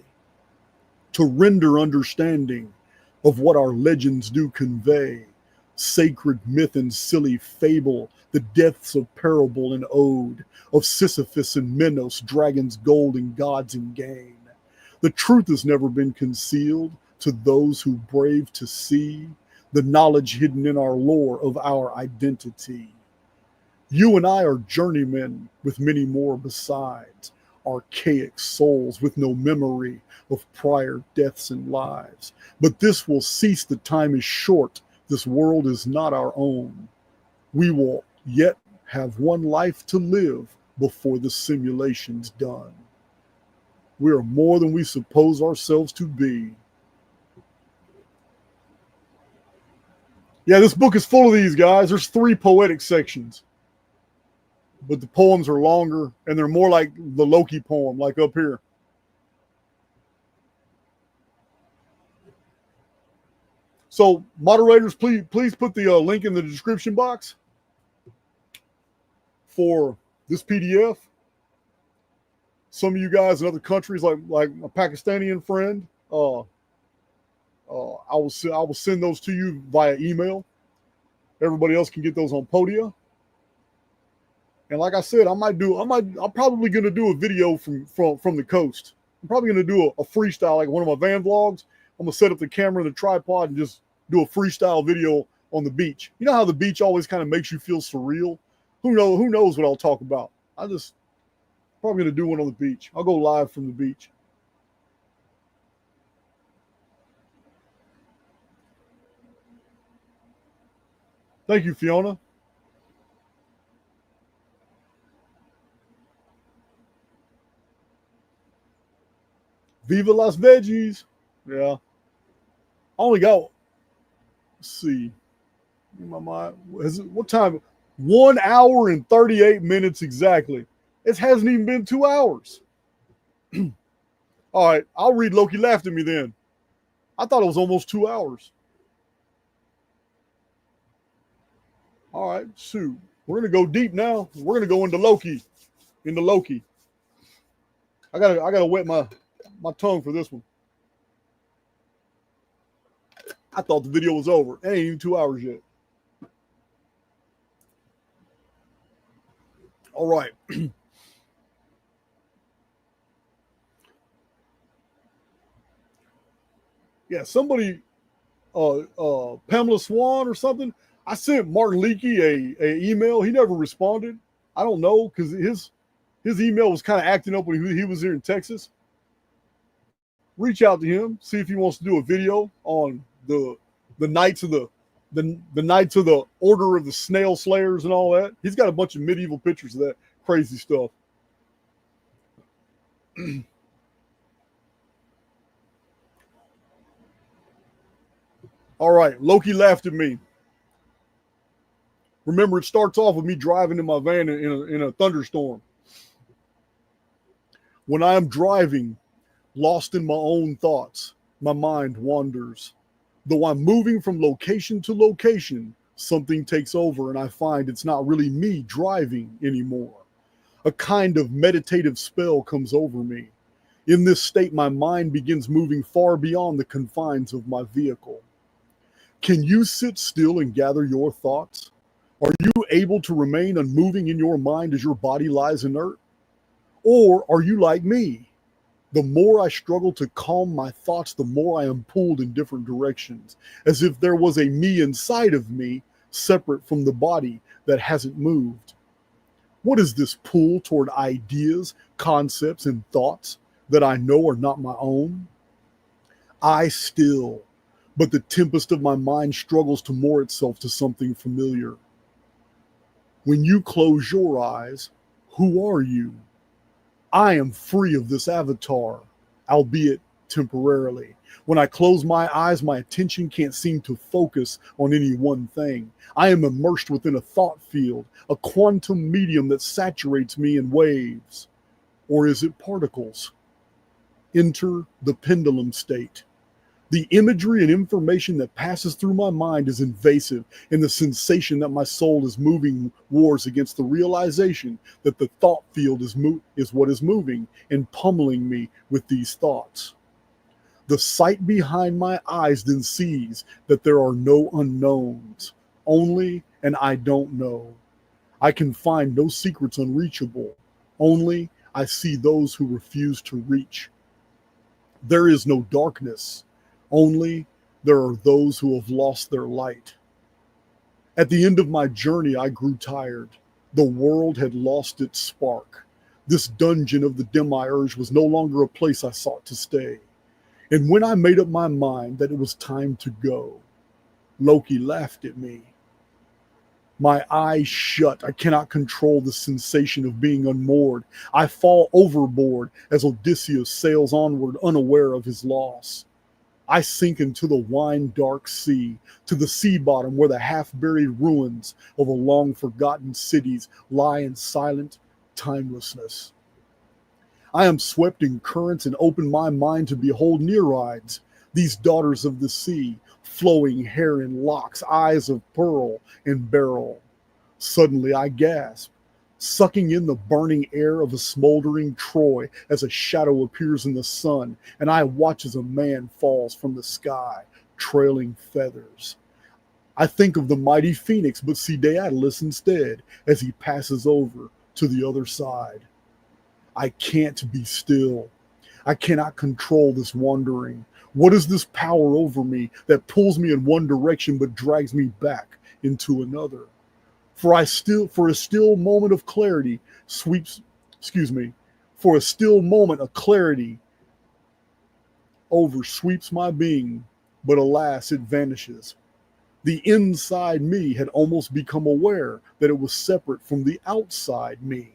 To render understanding of what our legends do convey, sacred myth and silly fable, the depths of parable and ode, of Sisyphus and Minos, dragons, gold, and gods in gain. The truth has never been concealed to those who brave to see the knowledge hidden in our lore of our identity. You and I are journeymen with many more besides, archaic souls with no memory of prior deaths and lives. But this will cease, the time is short, this world is not our own. We will yet have one life to live before the simulation's done. We are more than we suppose ourselves to be. Yeah, this book is full of these guys. There's 3 poetic sections. But the poems are longer, and they're more like the Loki poem, like up here. So, moderators, please put the link in the description box for this PDF. Some of you guys in other countries, like a Pakistani friend, I will send those to you via email. Everybody else can get those on Podia. And like I said, I'm probably going to do a video from the coast. I'm probably going to do a freestyle, like one of my van vlogs. I'm going to set up the camera and the tripod and just do a freestyle video on the beach. You know how the beach always kind of makes you feel surreal? Who knows what I'll talk about? Probably going to do one on the beach. I'll go live from the beach. Thank you, Fiona. Viva Las Veggies. Yeah. I only got, let's see. What time? 1 hour and 38 minutes exactly. It hasn't even been 2 hours. All right. I'll read Loki Laughed at Me then. I thought it was almost 2 hours. All right. Shoot. We're going to go deep now. We're going to go into Loki. I gotta wet my tongue for this one. I thought the video was over. It ain't even 2 hours yet. All right. Yeah, somebody, Pamela Swan or something. I sent Martin Leakey a email. He never responded. I don't know because his email was kind of acting up when he was here in Texas. Reach out to him, see if he wants to do a video on the knights of the knights of the Order of the Snail Slayers and all that. He's got a bunch of medieval pictures of that crazy stuff. All right, Loki laughed at me. Remember, it starts off with me driving in my van in a thunderstorm. When I am driving, lost in my own thoughts, my mind wanders. Though I'm moving from location to location, something takes over and I find it's not really me driving anymore. A kind of meditative spell comes over me. In this state, my mind begins moving far beyond the confines of my vehicle. Can you sit still and gather your thoughts? Are you able to remain unmoving in your mind as your body lies inert? Or are you like me? The more I struggle to calm my thoughts, the more I am pulled in different directions, as if there was a me inside of me, separate from the body that hasn't moved. What is this pull toward ideas, concepts, and thoughts that I know are not my own? I still, but the tempest of my mind struggles to moor itself to something familiar. When you close your eyes, who are you? I am free of this avatar, albeit temporarily. When I close my eyes, my attention can't seem to focus on any one thing. I am immersed within a thought field, a quantum medium that saturates me in waves. Or is it particles? Enter the pendulum state. The imagery and information that passes through my mind is invasive, and the sensation that my soul is moving wars against the realization that the thought field is what is moving and pummeling me with these thoughts. The sight behind my eyes then sees that there are no unknowns, only an I don't know. I can find no secrets unreachable, only I see those who refuse to reach. There is no darkness, only there are those who have lost their light. At the end of my journey, I grew tired. The world had lost its spark. This dungeon of the demiurge was no longer a place I sought to stay. And when I made up my mind that it was time to go, Loki laughed at me. My eyes shut. I cannot control the sensation of being unmoored. I fall overboard as Odysseus sails onward, unaware of his loss. I sink into the wine-dark sea, to the sea bottom where the half-buried ruins of a long-forgotten cities lie in silent timelessness. I am swept in currents and open my mind to behold Nereids, these daughters of the sea, flowing hair in locks, eyes of pearl and beryl. Suddenly I gasp, sucking in the burning air of a smoldering Troy as a shadow appears in the sun, and I watch as a man falls from the sky, trailing feathers. I think of the mighty Phoenix, but see Daedalus instead as he passes over to the other side. I can't be still. I cannot control this wandering. What is this power over me that pulls me in one direction but drags me back into another? For a still moment of clarity for a still moment of clarity oversweeps my being, but alas, it vanishes. The inside me had almost become aware that it was separate from the outside me.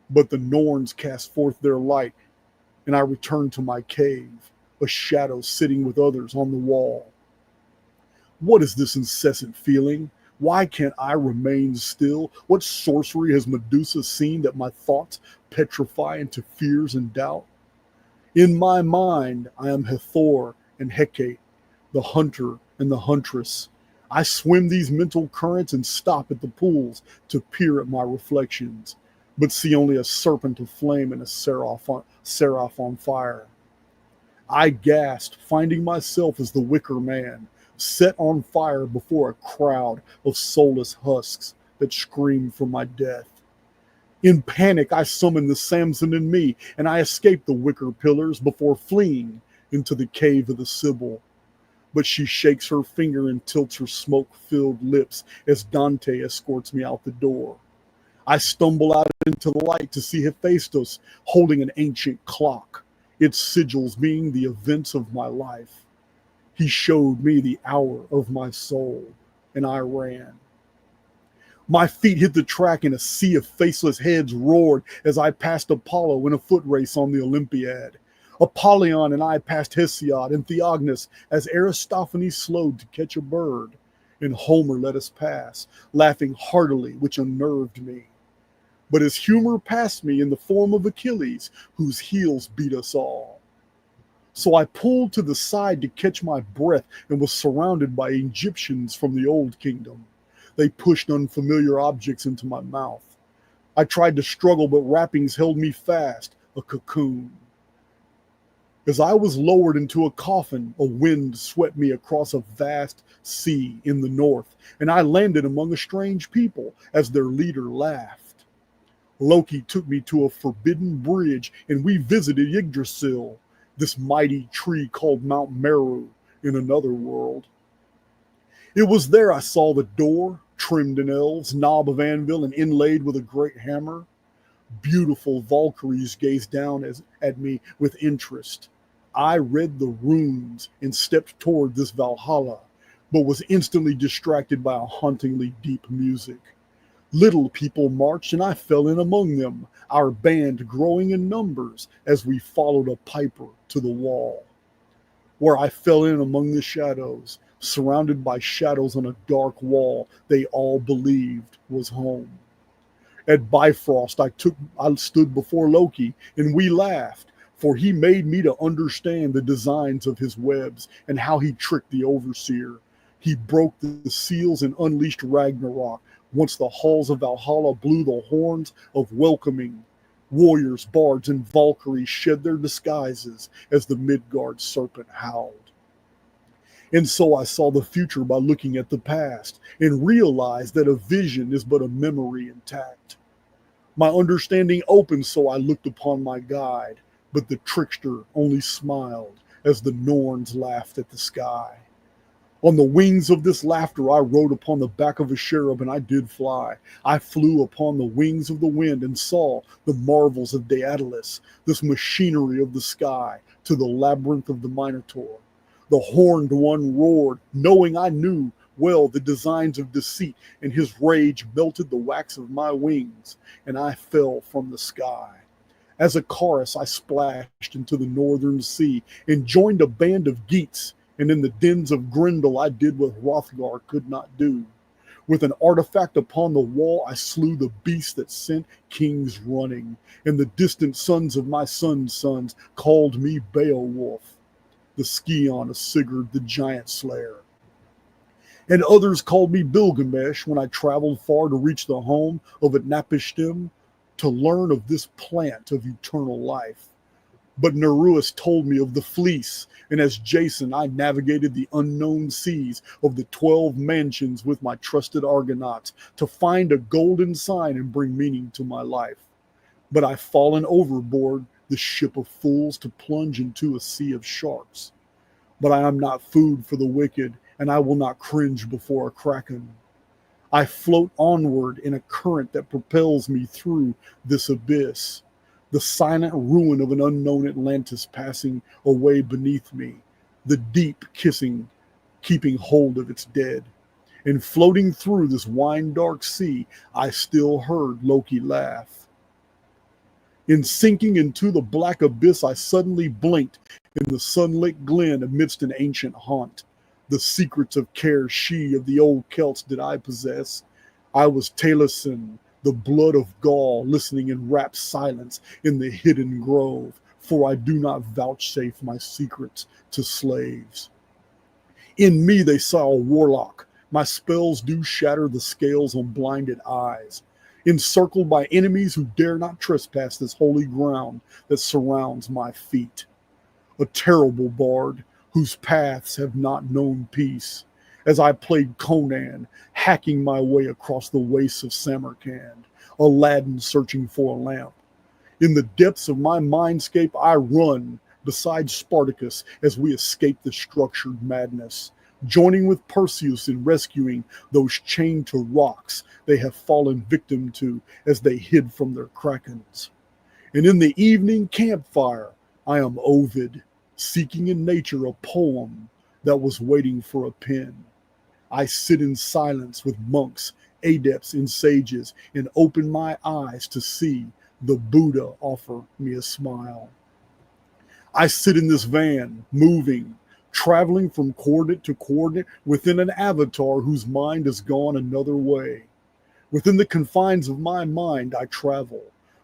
But the Norns cast forth their light, and I returned to my cave, a shadow sitting with others on the wall. What is this incessant feeling? Why can't I remain still? What sorcery has Medusa seen that my thoughts petrify into fears and doubt? In my mind, I am Hathor and Hecate, the hunter and the huntress. I swim these mental currents and stop at the pools to peer at my reflections, but see only a serpent of flame and a seraph on fire. I gasped, finding myself as the wicker man, set on fire before a crowd of soulless husks that screamed for my death. In panic, I summon the Samson in me, and I escape the wicker pillars before fleeing into the cave of the Sibyl. But she shakes her finger and tilts her smoke-filled lips as Dante escorts me out the door. I stumble out into the light to see Hephaestus holding an ancient clock, its sigils being the events of my life. He showed me the hour of my soul, and I ran. My feet hit the track and a sea of faceless heads roared as I passed Apollo in a foot race on the Olympiad. Apollyon and I passed Hesiod and Theognis as Aristophanes slowed to catch a bird, and Homer let us pass, laughing heartily, which unnerved me. But his humor passed me in the form of Achilles, whose heels beat us all. So I pulled to the side to catch my breath and was surrounded by Egyptians from the Old Kingdom. They pushed unfamiliar objects into my mouth. I tried to struggle, but wrappings held me fast, a cocoon. As I was lowered into a coffin, a wind swept me across a vast sea in the north, and I landed among a strange people as their leader laughed. Loki took me to a forbidden bridge, and we visited Yggdrasil, this mighty tree called Mount Meru in another world. It was there I saw the door, trimmed in elves, knob of anvil, and inlaid with a great hammer. Beautiful Valkyries gazed down at me with interest. I read the runes and stepped toward this Valhalla, but was instantly distracted by a hauntingly deep music. Little people marched, and I fell in among them, our band growing in numbers as we followed a piper to the wall. Where I fell in among the shadows, surrounded by shadows on a dark wall they all believed was home. At Bifrost, I stood before Loki, and we laughed, for he made me to understand the designs of his webs and how he tricked the overseer. He broke the seals and unleashed Ragnarok, once the halls of Valhalla blew the horns of welcoming. Warriors, bards, and Valkyries shed their disguises as the Midgard serpent howled. And so I saw the future by looking at the past and realized that a vision is but a memory intact. My understanding opened, so I looked upon my guide, but the trickster only smiled as the Norns laughed at the sky. On the wings of this laughter, I rode upon the back of a cherub, and I did fly. I flew upon the wings of the wind and saw the marvels of Daedalus, this machinery of the sky, to the labyrinth of the Minotaur. The horned one roared, knowing I knew well the designs of deceit, and his rage melted the wax of my wings, and I fell from the sky. As a chorus, I splashed into the northern sea and joined a band of Geats, and in the dens of Grendel I did what Hrothgar could not do. With an artifact upon the wall, I slew the beast that sent kings running, and the distant sons of my sons' sons called me Beowulf, the scion of Sigurd the giant slayer. And others called me Bilgamesh when I traveled far to reach the home of Utnapishtim to learn of this plant of eternal life. But Nereus told me of the fleece, and as Jason I navigated the unknown seas of the 12 mansions with my trusted Argonauts to find a golden sign and bring meaning to my life. But I've fallen overboard the ship of fools to plunge into a sea of sharks. But I am not food for the wicked, and I will not cringe before a kraken. I float onward in a current that propels me through this abyss, the silent ruin of an unknown Atlantis passing away beneath me, the deep keeping hold of its dead. And floating through this wine-dark sea, I still heard Loki laugh. In sinking into the black abyss, I suddenly blinked in the sunlit glen amidst an ancient haunt. The secrets of care she of the old Celts did I possess. I was Taliesin, the blood of Gaul, listening in rapt silence in the hidden grove, for I do not vouchsafe my secrets to slaves. In me they saw a warlock. My spells do shatter the scales on blinded eyes. Encircled by enemies who dare not trespass this holy ground that surrounds my feet. A terrible bard whose paths have not known peace, as I played Conan, hacking my way across the wastes of Samarkand, Aladdin searching for a lamp. In the depths of my mindscape, I run beside Spartacus as we escape the structured madness, joining with Perseus in rescuing those chained to rocks they have fallen victim to as they hid from their krakens. And in the evening campfire, I am Ovid, seeking in nature a poem that was waiting for a pen. I sit in silence with monks, adepts, and sages, and open my eyes to see the Buddha offer me a smile. I sit in this van, moving, traveling from coordinate to coordinate within an avatar whose mind has gone another way. Within the confines of my mind, I travel.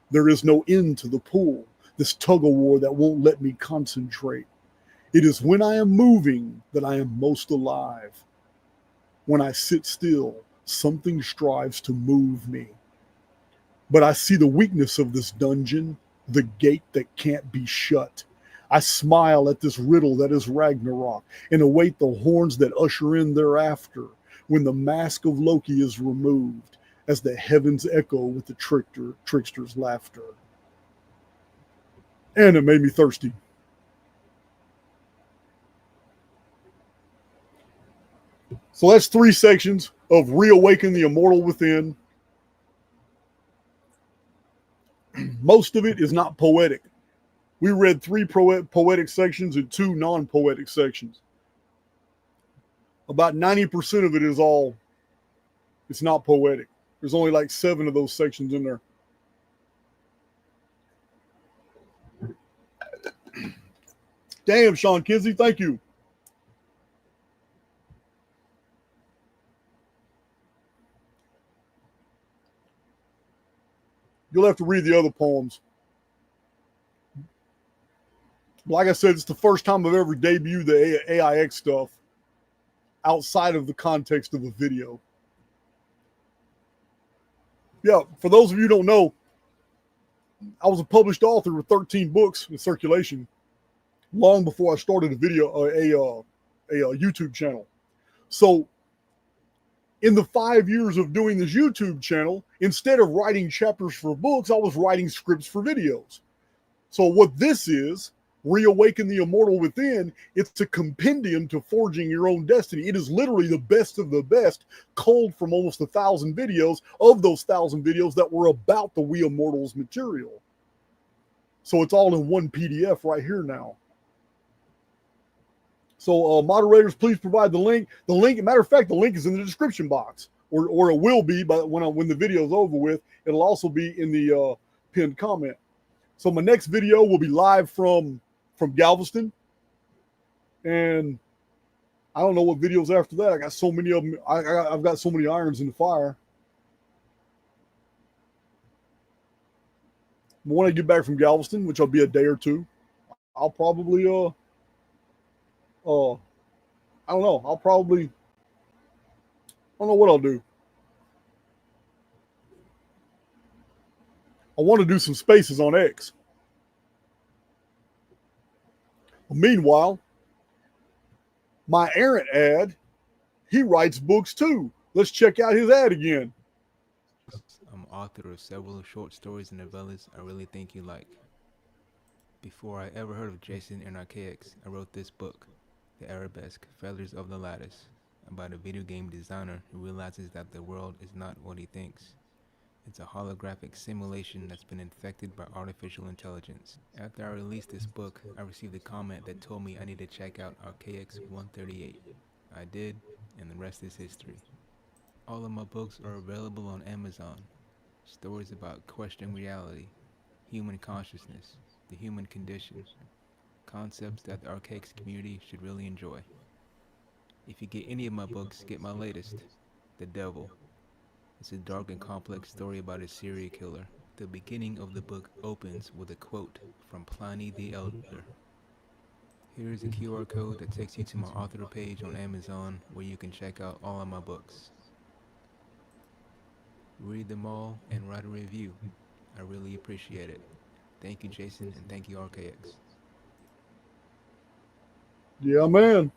There is no end to the pull, this tug of war that won't let me concentrate. It is when I am moving that I am most alive. When I sit still, something strives to move me. But I see the weakness of this dungeon, the gate that can't be shut. I smile at this riddle that is Ragnarok and await the horns that usher in thereafter when the mask of Loki is removed as the heavens echo with the trickster's laughter. And it made me thirsty. So that's 3 sections of Reawaken the Immortal Within. Most of it is not poetic. We read 3 poetic sections and 2 non-poetic sections. About 90% of it is all, it's not poetic. There's only like 7 of those sections in there. Damn, Sean Kinsey, thank you. You'll have to read the other poems. Like I said, it's the first time I've ever debuted the AIX stuff outside of the context of a video. Yeah, for those of you who don't know, I was a published author with 13 books in circulation long before I started a YouTube channel. So in the 5 years of doing this YouTube channel, instead of writing chapters for books, I was writing scripts for videos. So what this is, Reawaken the Immortal Within, it's a compendium to forging your own destiny. It is literally the best of the best, culled from almost 1,000 videos, of those 1,000 videos that were about the We Immortals material. So it's all in one PDF right here now. So moderators, please provide the link. The link, matter of fact, the link is in the description box, or it will be, but when the video is over with, it'll also be in the pinned comment. So my next video will be live from Galveston, and I don't know what videos after that. I got so many of them. I've got so many irons in the fire. But when I get back from Galveston, which will be a day or two, I'll probably I don't know. I don't know what I'll do. I want to do some spaces on X. Meanwhile, my errant ad, he writes books too. Let's check out his ad again. I'm author of several short stories and novellas I really think you like. Before I ever heard of Jason and Archaix, I wrote this book, The Arabesque, Feathers of the Lattice, about a video game designer who realizes that the world is not what he thinks. It's a holographic simulation that's been infected by artificial intelligence. After I released this book, I received a comment that told me I need to check out Archaix 138. I did, and the rest is history. All of my books are available on Amazon. Stories about questioning reality, human consciousness, the human condition, concepts that the Archaix community should really enjoy. If you get any of my books, get my latest, The Devil. It's a dark and complex story about a serial killer. The beginning of the book opens with a quote from Pliny the Elder. Here is a QR code that takes you to my author page on Amazon where you can check out all of my books. Read them all and write a review. I really appreciate it. Thank you, Jason, and thank you, Archaix. Yeah, man.